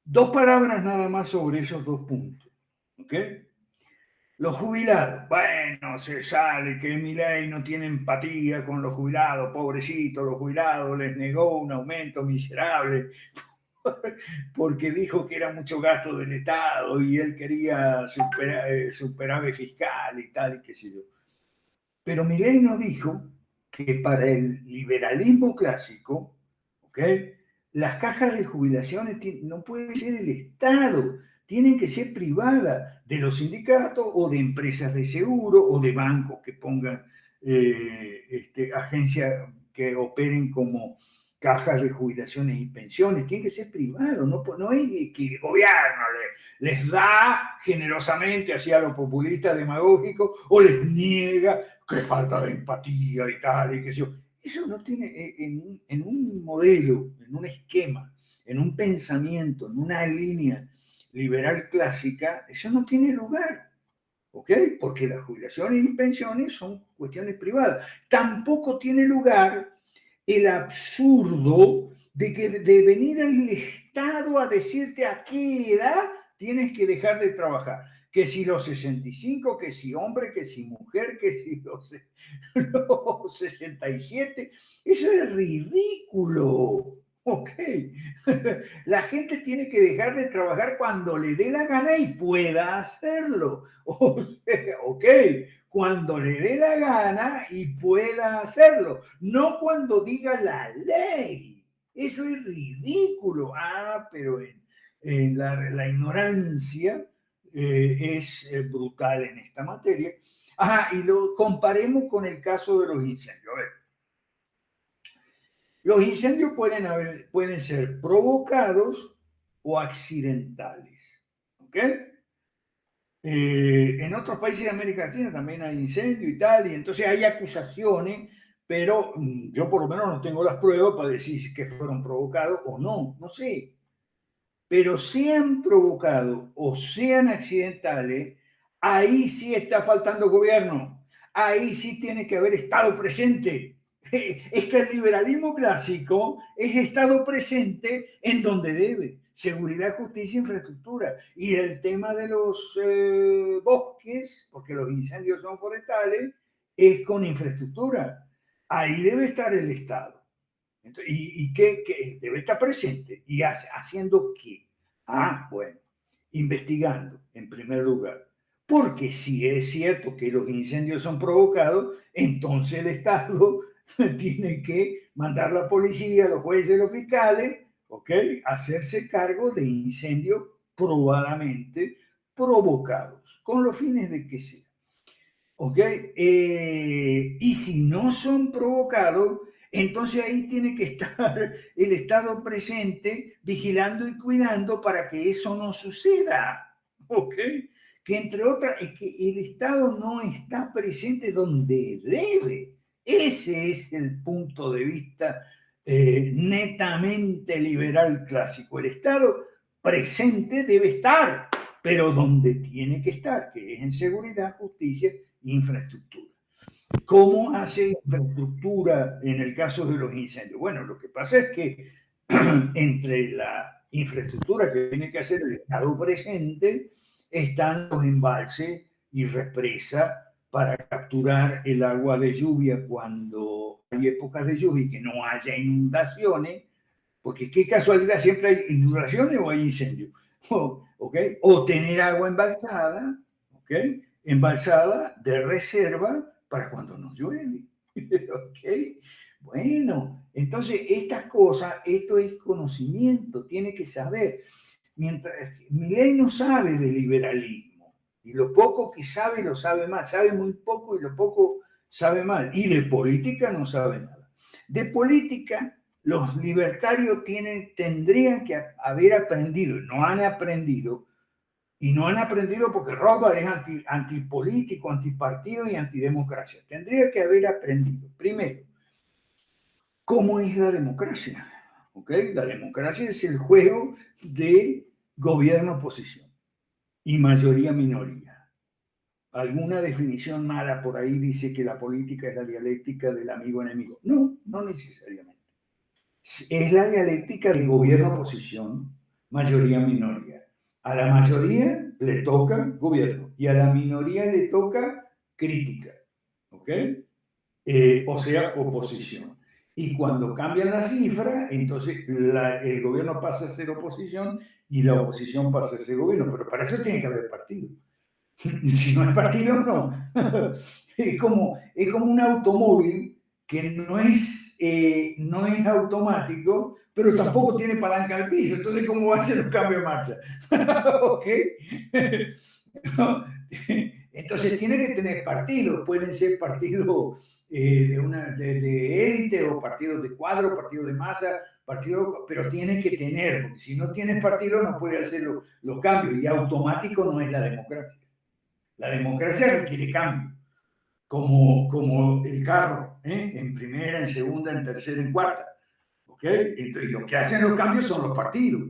Dos palabras nada más sobre esos dos puntos, ¿ok? Los jubilados, bueno, se sale que Milei no tiene empatía con los jubilados, pobrecitos, los jubilados les negó un aumento miserable porque dijo que era mucho gasto del Estado y él quería superávit fiscal y tal, y qué sé yo. Pero Milei no dijo que para el liberalismo clásico, ¿ok?, las cajas de jubilaciones no puede ser el Estado, tienen que ser privadas de los sindicatos o de empresas de seguro o de bancos que pongan agencias que operen como cajas de jubilaciones y pensiones, tiene que ser privado, no es que el gobierno les da generosamente hacia lo populista demagógico o les niega, que falta de empatía y tal, y que yo. Eso no tiene, en un modelo, en un esquema, en un pensamiento, en una línea liberal clásica, eso no tiene lugar, ¿ok? Porque las jubilaciones y pensiones son cuestiones privadas. Tampoco tiene lugar el absurdo de venir al Estado a decirte a qué edad tienes que dejar de trabajar. Que si los 65, que si hombre, que si mujer, que si los 67. Eso es ridículo. Ok. La gente tiene que dejar de trabajar cuando le dé la gana y pueda hacerlo. Ok. Cuando le dé la gana y pueda hacerlo. No cuando diga la ley. Eso es ridículo. Pero en la ignorancia es brutal en esta materia. Y lo comparemos con el caso de los incendios. A ver, los incendios pueden ser provocados o accidentales. ¿Ok? En otros países de América Latina también hay incendios y tal, y entonces hay acusaciones, pero yo por lo menos no tengo las pruebas para decir que fueron provocados o no, no sé. Pero sean provocados o sean accidentales, ahí sí está faltando gobierno, ahí sí tiene que haber estado presente. Es que el liberalismo clásico es estado presente en donde debe, seguridad, justicia, infraestructura. Y el tema de los bosques, porque los incendios son forestales, es con infraestructura. Ahí debe estar el Estado. Entonces, ¿y qué debe estar presente? ¿Y haciendo qué? Bueno, investigando en primer lugar. Porque si es cierto que los incendios son provocados, entonces el Estado tiene que mandar la policía, los jueces, los fiscales, ¿ok?, hacerse cargo de incendios probadamente provocados, con los fines de que sea. ¿Ok? Y si no son provocados, entonces ahí tiene que estar el Estado presente, vigilando y cuidando para que eso no suceda. ¿Ok? Que entre otras, es que el Estado no está presente donde debe. Ese es el punto de vista netamente liberal clásico. El Estado presente debe estar, pero donde tiene que estar, que es en seguridad, justicia, infraestructura. ¿Cómo hace infraestructura en el caso de los incendios? Bueno, lo que pasa es que entre la infraestructura que tiene que hacer el Estado presente están los embalses y represas para capturar el agua de lluvia cuando hay épocas de lluvia y que no haya inundaciones, porque qué casualidad, siempre hay inundaciones o hay incendios. ¿Okay? O tener agua embalsada, ¿okay?, embalsada de reserva para cuando nos llueve. ¿Okay? Bueno, entonces estas cosas, esto es conocimiento, tiene que saber. Mientras Milei no sabe de liberalismo, y lo poco que sabe lo sabe mal, sabe muy poco y lo poco sabe mal, y de política no sabe nada. De política, los libertarios tendrían que haber aprendido, no han aprendido, y no han aprendido porque Rothbard es antipolítico, antipartido y antidemocracia. Tendría que haber aprendido, primero, cómo es la democracia. ¿Okay? La democracia es el juego de gobierno-oposición y mayoría-minoría. alguna definición mala por ahí dice que la política es la dialéctica del amigo-enemigo. No, no necesariamente. Es la dialéctica de gobierno-oposición, mayoría-minoría. A la mayoría le toca gobierno y a la minoría le toca crítica, ¿ok? O sea, oposición. Y cuando cambian la cifra, entonces el gobierno pasa a ser oposición y la oposición pasa a ser gobierno. Pero para eso tiene que haber partido. Y si no es partido, no. Es como un automóvil que no es automático, pero tampoco tiene palanca al piso. Entonces, ¿cómo va a ser un cambio de marcha? ¿Ok? Entonces, tiene que tener partidos. Pueden ser partidos de élite o partidos de cuadro, partidos de masa, pero tiene que tener, porque si no tienes partido no puede hacer los cambios. Y automático no es la democracia. La democracia requiere cambio, como el carro, en primera, en segunda, en tercera, en cuarta. ¿Okay? Entonces, lo que hacen los cambios son los partidos.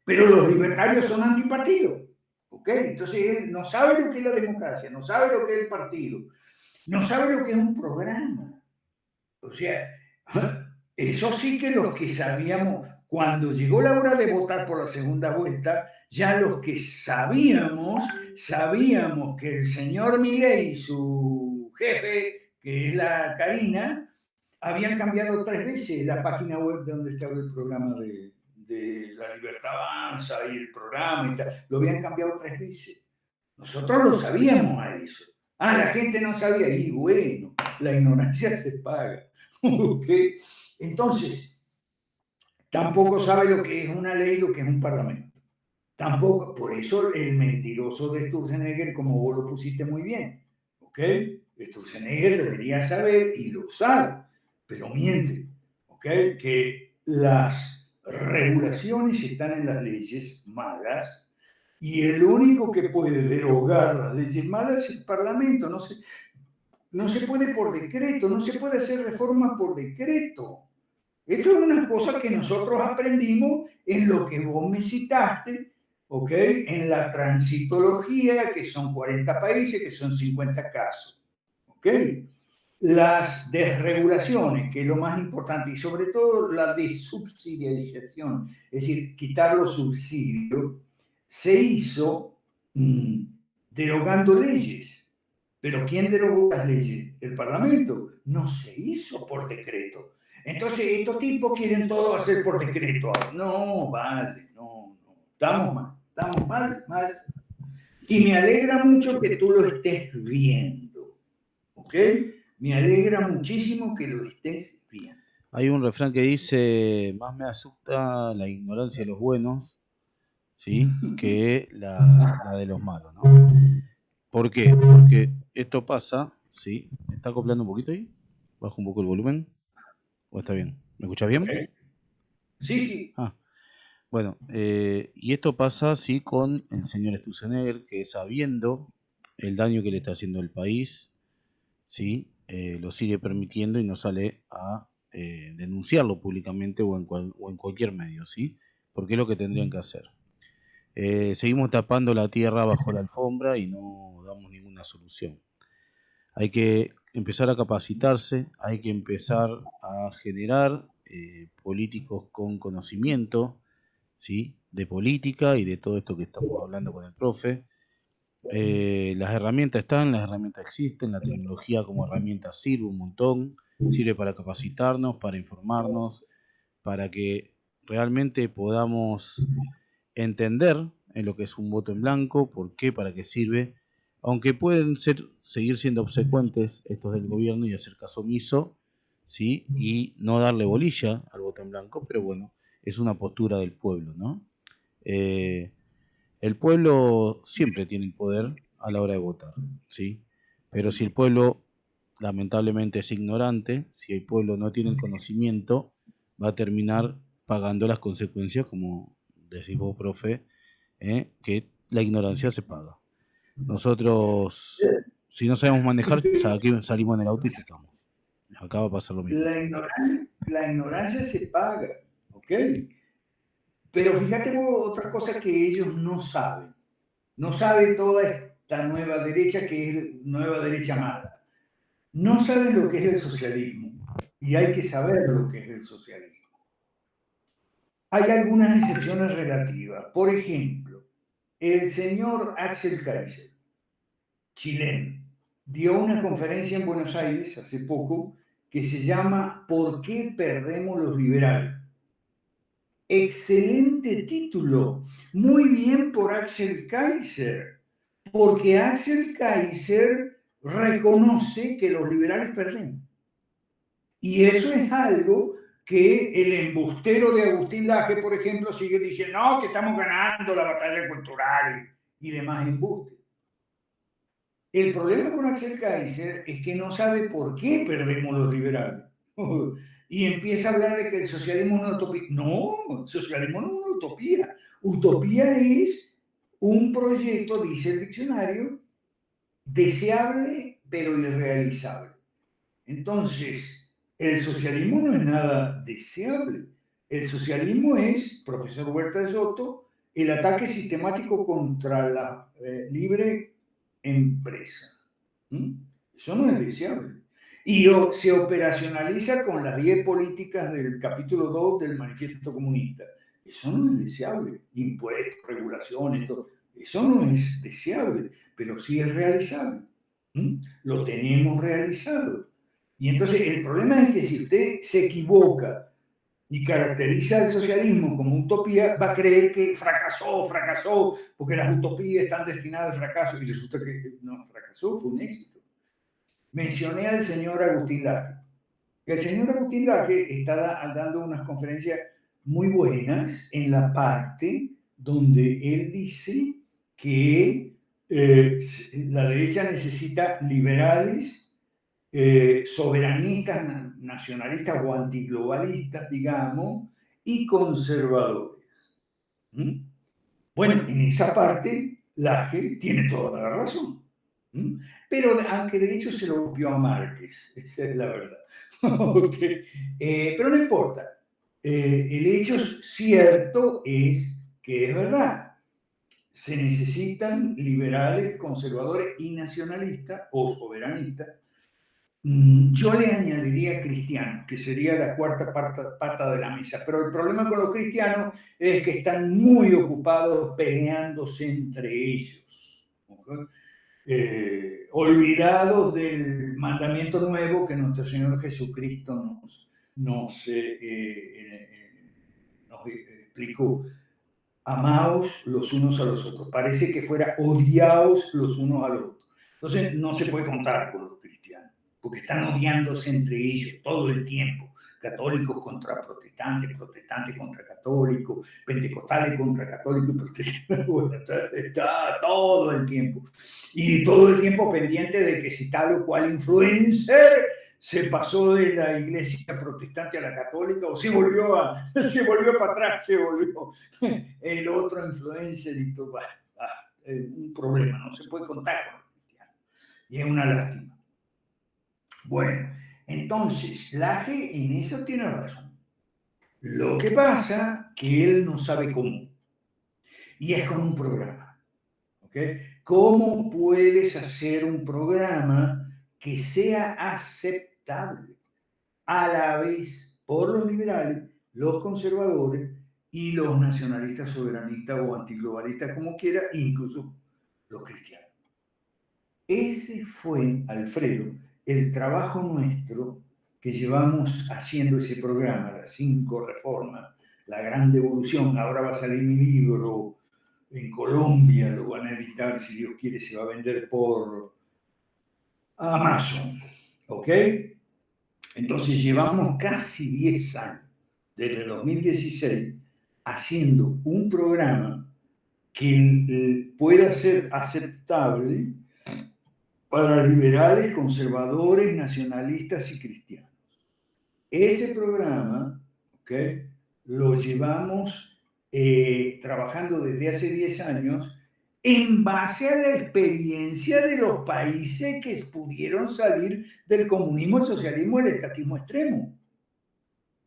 Pero los libertarios son antipartidos. ¿Okay? Entonces, él no sabe lo que es la democracia, no sabe lo que es el partido, no sabe lo que es un programa. O sea, eso sí que los que sabíamos, cuando llegó la hora de votar por la segunda vuelta, ya los que sabíamos que el señor Milei y su jefe, que es la Karina, habían cambiado 3 veces la página web de donde estaba el programa de La Libertad Avanza y el programa y tal. Lo habían cambiado 3 veces. Nosotros lo sabíamos a eso. La gente no sabía. Y bueno, la ignorancia se paga. ¿Okay? Entonces, tampoco sabe lo que es una ley, lo que es un parlamento. Tampoco, por eso el mentiroso de Sturzenegger, como vos lo pusiste muy bien, ¿ok? Sturzenegger debería saber y lo sabe, pero miente, ¿ok? Que las regulaciones están en las leyes malas y el único que puede derogar las leyes malas es el Parlamento. No se puede por decreto, no se puede hacer reforma por decreto. Esto es una cosa que nosotros aprendimos en lo que vos me citaste, ¿ok? En la transitología, que son 40 países, que son 50 casos, ¿ok? Las desregulaciones, que es lo más importante, y sobre todo la desubsidiarización, es decir, quitar los subsidios, se hizo derogando leyes. ¿Pero quién derogó las leyes? ¿El Parlamento? No se hizo por decreto. Entonces, estos tipos quieren todo hacer por decreto. No, vale, no. Estamos mal. Y me alegra mucho que tú lo estés viendo. ¿Ok? Me alegra muchísimo que lo estés viendo. Hay un refrán que dice, más me asusta la ignorancia de los buenos, ¿sí? Que la de los malos, ¿no? ¿Por qué? Porque esto pasa, ¿sí? ¿Me está acoplando un poquito ahí? ¿Bajo un poco el volumen? ¿O está bien? ¿Me escuchas bien? ¿Okay? Sí. Bueno, y esto pasa, sí, con el señor Sturzenegger, que sabiendo el daño que le está haciendo al país, ¿sí? Lo sigue permitiendo y no sale a denunciarlo públicamente o en cualquier medio, ¿sí? Porque es lo que tendrían que hacer. Seguimos tapando la tierra bajo la alfombra y no damos ninguna solución. Hay que empezar a capacitarse, hay que empezar a generar políticos con conocimiento, ¿sí? De política y de todo esto que estamos hablando con el profe. Las herramientas están, las herramientas existen, la tecnología como herramienta sirve un montón, sirve para capacitarnos, para informarnos, para que realmente podamos entender en lo que es un voto en blanco, por qué, para qué sirve, aunque pueden seguir siendo obsecuentes estos del gobierno y hacer caso omiso, ¿sí? Y no darle bolilla al voto en blanco, pero bueno, es una postura del pueblo, ¿no? El pueblo siempre tiene el poder a la hora de votar, ¿sí? Pero si el pueblo lamentablemente es ignorante, si el pueblo no tiene el conocimiento, va a terminar pagando las consecuencias, como decís vos, profe, que la ignorancia se paga. Nosotros, si no sabemos manejar, salimos en el auto y chocamos. Acá va a pasar lo mismo. La ignorancia se paga, ¿ok? Pero fíjate vos, otra cosa que ellos no saben. No sabe toda esta nueva derecha que es nueva derecha mala. No saben lo que es el socialismo y hay que saber lo que es el socialismo. Hay algunas excepciones relativas. Por ejemplo, el señor Axel Kaiser, chileno, dio una conferencia en Buenos Aires hace poco que se llama ¿Por qué perdemos los liberales? Excelente título, muy bien por Axel Kaiser, porque Axel Kaiser reconoce que los liberales perdemos. Y eso es algo que el embustero de Agustín Laje, por ejemplo, sigue diciendo, no, que estamos ganando la batalla cultural y demás embustes. El problema con Axel Kaiser es que no sabe por qué perdemos los liberales. Y empieza a hablar de que el socialismo es una utopía. No, el socialismo no es una utopía. Utopía es un proyecto, dice el diccionario, deseable pero irrealizable. Entonces, el socialismo no es nada deseable. El socialismo es, profesor Huerta de Soto, el ataque sistemático contra la libre empresa. Eso no es deseable. Y se operacionaliza con las 10 políticas del capítulo 2 del Manifiesto Comunista. Eso no es deseable. Impuestos, regulaciones, todo. Eso no es deseable, pero sí es realizable. Lo tenemos realizado. Y entonces el problema es que si usted se equivoca y caracteriza el socialismo como utopía, va a creer que fracasó, porque las utopías están destinadas al fracaso, y resulta que no fracasó, fue un éxito. Mencioné al señor Agustín Laje. El señor Agustín Laje está dando unas conferencias muy buenas en la parte donde él dice que la derecha necesita liberales, soberanistas, nacionalistas o antiglobalistas, digamos, y conservadores. Bueno, en esa parte, Laje tiene toda la razón. Pero aunque de hecho se lo copió a Márquez, esa es la verdad. Okay. Pero no importa. El hecho cierto es que es verdad. Se necesitan liberales, conservadores y nacionalistas o soberanistas. Yo le añadiría cristianos, que sería la cuarta pata de la mesa. Pero el problema con los cristianos es que están muy ocupados peleándose entre ellos. ¿Okay? Olvidados del mandamiento nuevo que nuestro Señor Jesucristo nos explicó. Amaos los unos a los otros. Parece que fuera odiaos los unos a los otros. Entonces no se puede contar con los cristianos, porque están odiándose entre ellos todo el tiempo. Católicos contra protestantes, protestantes contra católicos, pentecostales contra católicos y protestantes. Bueno, está todo el tiempo. Y todo el tiempo pendiente de que si tal o cual influencer se pasó de la iglesia protestante a la católica o se volvió para atrás, se volvió el otro influencer y todo. Un problema, no se puede contar con los cristianos. Y es una lástima. Bueno, entonces, Laje en eso tiene razón. Lo que pasa que él no sabe cómo. Y es con un programa. ¿Okay? ¿Cómo puedes hacer un programa que sea aceptable a la vez por los liberales, los conservadores y los nacionalistas, soberanistas o antiglobalistas, como quiera, incluso los cristianos? Ese fue, Alfredo, el trabajo nuestro que llevamos haciendo ese programa, las 5 reformas, la gran devolución. Ahora va a salir mi libro en Colombia, lo van a editar, si Dios quiere, se va a vender por Amazon, ¿ok? Entonces llevamos casi 10 años, desde 2016, haciendo un programa que pueda ser aceptable para liberales, conservadores, nacionalistas y cristianos. Ese programa, ¿okay?, lo llevamos trabajando desde hace 10 años en base a la experiencia de los países que pudieron salir del comunismo, el socialismo y el estatismo extremo.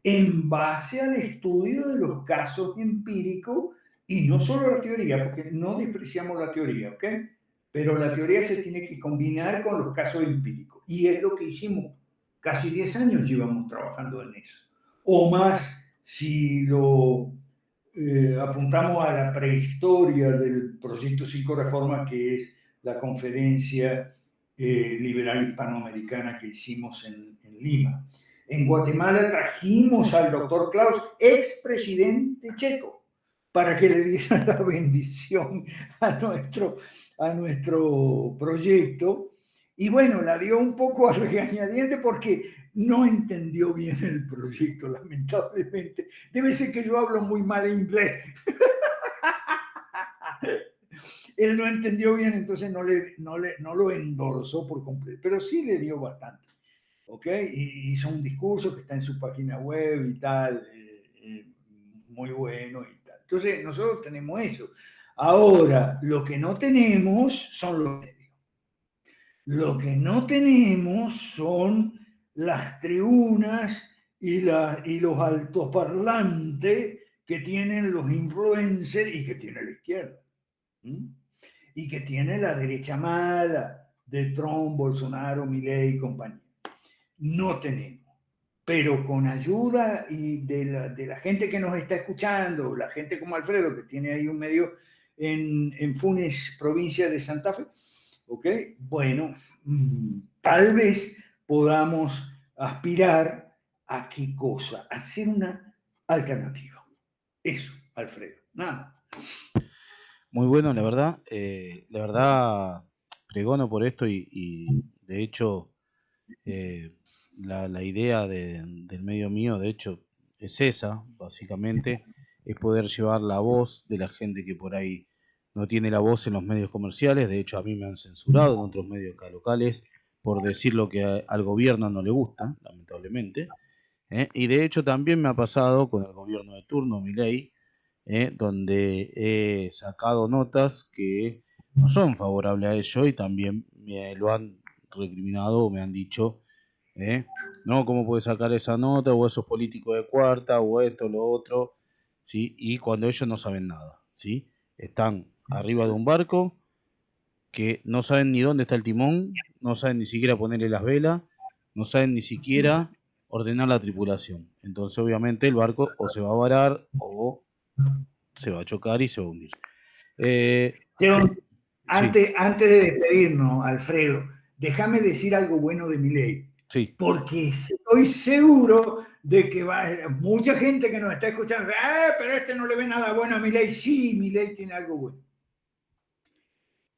En base al estudio de los casos empíricos y no solo la teoría, porque no despreciamos la teoría, ¿ok? pero la teoría se tiene que combinar con los casos empíricos. Y es lo que hicimos. Casi 10 años llevamos trabajando en eso. O más, si lo apuntamos a la prehistoria del proyecto Psicoreforma, que es la conferencia liberal hispanoamericana que hicimos en Lima. En Guatemala trajimos al doctor Klaus, expresidente checo, para que le diera la bendición a nuestro proyecto. Y bueno, la dio un poco a regañadientes porque no entendió bien el proyecto, lamentablemente. Debe ser que yo hablo muy mal inglés. Él no entendió bien, entonces no lo endorsó por completo, pero sí le dio bastante. ¿Ok? Y hizo un discurso que está en su página web y tal, muy bueno y tal. Entonces, nosotros tenemos eso. Ahora, lo que no tenemos son los medios. Lo que no tenemos son las tribunas y los altoparlantes que tienen los influencers y que tiene la izquierda. Y que tiene la derecha mala de Trump, Bolsonaro, Milei y compañía. No tenemos. Pero con ayuda y de la gente que nos está escuchando, la gente como Alfredo, que tiene ahí un medio en Funes, provincia de Santa Fe, ¿ok? Bueno, tal vez podamos aspirar a qué cosa, a hacer una alternativa. Eso, Alfredo, nada. Muy bueno, la verdad, pregono por esto y de hecho la idea del medio mío, de hecho, es esa, básicamente, es poder llevar la voz de la gente que por ahí no tiene la voz en los medios comerciales. De hecho, a mí me han censurado en otros medios acá locales por decir lo que al gobierno no le gusta, lamentablemente. Y de hecho también me ha pasado con el gobierno de turno, Milei, donde he sacado notas que no son favorables a ello y también me lo han recriminado o me han dicho, no, ¿cómo puedes sacar esa nota? O esos políticos de cuarta, o esto, lo otro, ¿sí? Y cuando ellos no saben nada, ¿sí? Están arriba de un barco que no saben ni dónde está el timón, no saben ni siquiera ponerle las velas, no saben ni siquiera ordenar la tripulación. Entonces, obviamente, el barco o se va a varar o se va a chocar y se va a hundir. Sí, Antes de despedirnos, Alfredo, déjame decir algo bueno de Milei, sí. porque estoy seguro de que mucha gente que nos está escuchando, pero este no le ve nada bueno a Milei. Sí, Milei tiene algo bueno.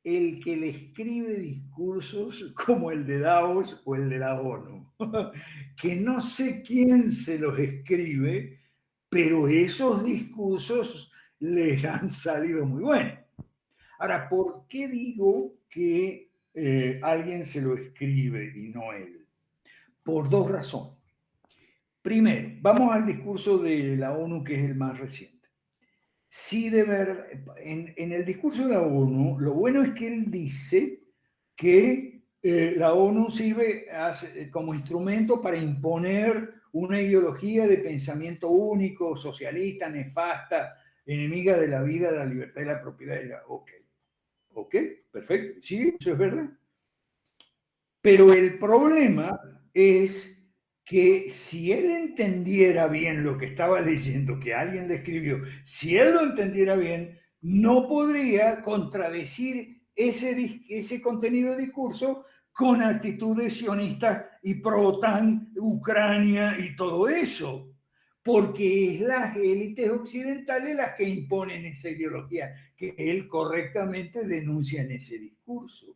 El que le escribe discursos como el de Davos o el de la ONU, que no sé quién se los escribe, pero esos discursos les han salido muy buenos. Ahora, ¿por qué digo que alguien se lo escribe y no él? Por dos razones. Primero, vamos al discurso de la ONU, que es el más reciente. Sí, de verdad, en el discurso de la ONU, lo bueno es que él dice que la ONU sirve como instrumento para imponer una ideología de pensamiento único, socialista, nefasta, enemiga de la vida, de la libertad y la propiedad. Ok, perfecto, sí, eso es verdad. Pero el problema es que si él entendiera bien lo que estaba leyendo, que alguien le escribió, si él lo entendiera bien, no podría contradecir ese contenido de discurso con actitudes sionistas y pro-OTAN, Ucrania y todo eso, porque es las élites occidentales las que imponen esa ideología que él correctamente denuncia en ese discurso.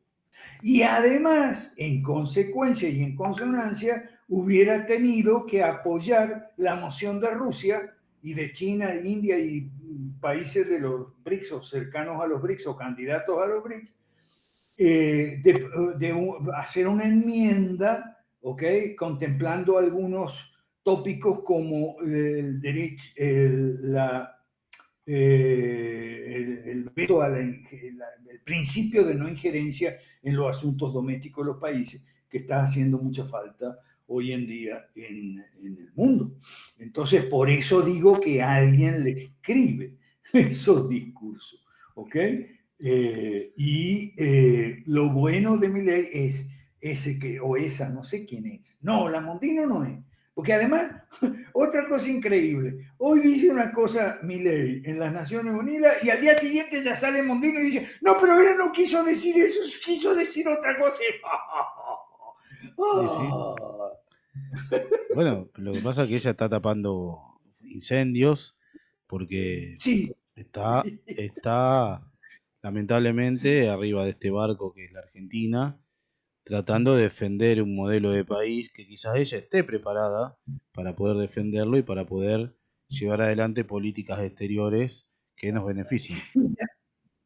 Y además, en consecuencia y en consonancia, hubiera tenido que apoyar la moción de Rusia y de China, India y países de los BRICS o cercanos a los BRICS o candidatos a los BRICS, de hacer una enmienda, ¿ok? Contemplando algunos tópicos como el derecho, el veto el principio de no injerencia en los asuntos domésticos de los países, que está haciendo mucha falta hoy en día en el mundo. Entonces, por eso digo que alguien le escribe esos discursos, ¿ok? Lo bueno de Milei es ese que, o esa, no sé quién es. No, la Mondino no es. Porque además, otra cosa increíble, hoy dice una cosa Milei en las Naciones Unidas y al día siguiente ya sale Mondino y dice, no, pero él no quiso decir eso, quiso decir otra cosa. Sí, sí. Bueno, lo que pasa es que ella está tapando incendios porque Sí, está lamentablemente arriba de este barco que es la Argentina, tratando de defender un modelo de país que quizás ella esté preparada para poder defenderlo y para poder llevar adelante políticas exteriores que nos beneficien.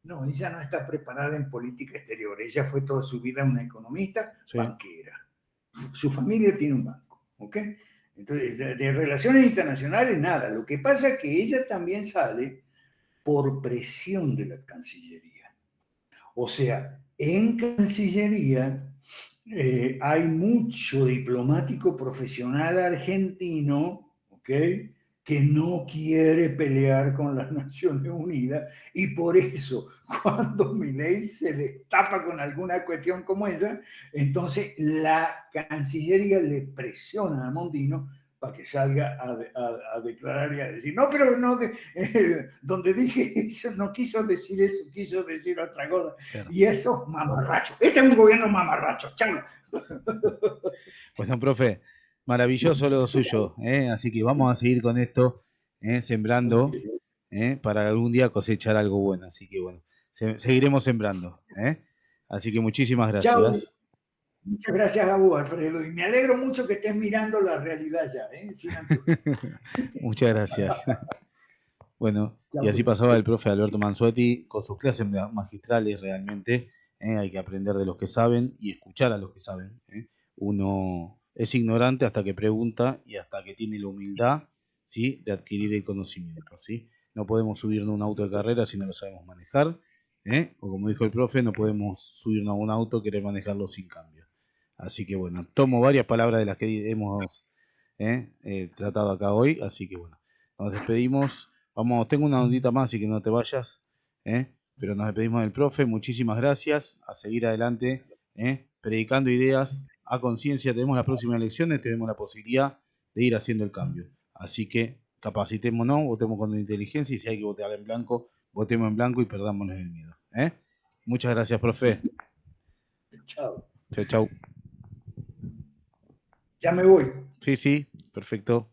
no, ella no está preparada en política exterior. Ella fue toda su vida una economista Sí, banquera. Su familia tiene un banco, ¿ok? Entonces, de relaciones internacionales, nada. Lo que pasa es que ella también sale por presión de la Cancillería. O sea, en Cancillería hay mucho diplomático profesional argentino, ¿ok? Que no quiere pelear con las Naciones Unidas y por eso cuando Milei se destapa con alguna cuestión como esa, entonces la Cancillería le presiona a Mondino para que salga a declarar y a decir, no, pero no, donde dije eso, no quiso decir eso, quiso decir otra cosa. claro. Y eso, mamarracho. Este es un gobierno mamarracho. Chau. Bueno, profe, maravilloso lo suyo, ¿eh? Así que vamos a seguir con esto, sembrando, Okay. para algún día cosechar algo bueno. Así que bueno, seguiremos sembrando, ¿eh? Así que muchísimas Chao. gracias. Muchas gracias a vos, Alfredo. Y me alegro mucho que estés mirando la realidad ya, sin anteojos. Muchas gracias. Bueno, y Chao, así pues. pasaba el profe Alberto Mansueti con sus clases magistrales realmente. Hay que aprender de los que saben y escuchar a los que saben. Uno es ignorante hasta que pregunta y hasta que tiene la humildad, ¿sí?, de adquirir el conocimiento. ¿Sí? No podemos subirnos a un auto de carrera si no lo sabemos manejar. O como dijo el profe, no podemos subirnos a un auto y querer manejarlo sin cambio. Así que bueno, tomo varias palabras de las que hemos tratado acá hoy. Así que bueno, nos despedimos. Vamos, tengo una ondita más, así que no te vayas, pero nos despedimos del profe. Muchísimas gracias. A seguir adelante, predicando ideas a conciencia. Tenemos las próximas elecciones, tenemos la posibilidad de ir haciendo el cambio. Así que capacitémonos, votemos con inteligencia y si hay que votar en blanco, votemos en blanco y perdámonos el miedo. Muchas gracias, profe. Chao. Chau, chau. Ya me voy. Sí, sí, perfecto.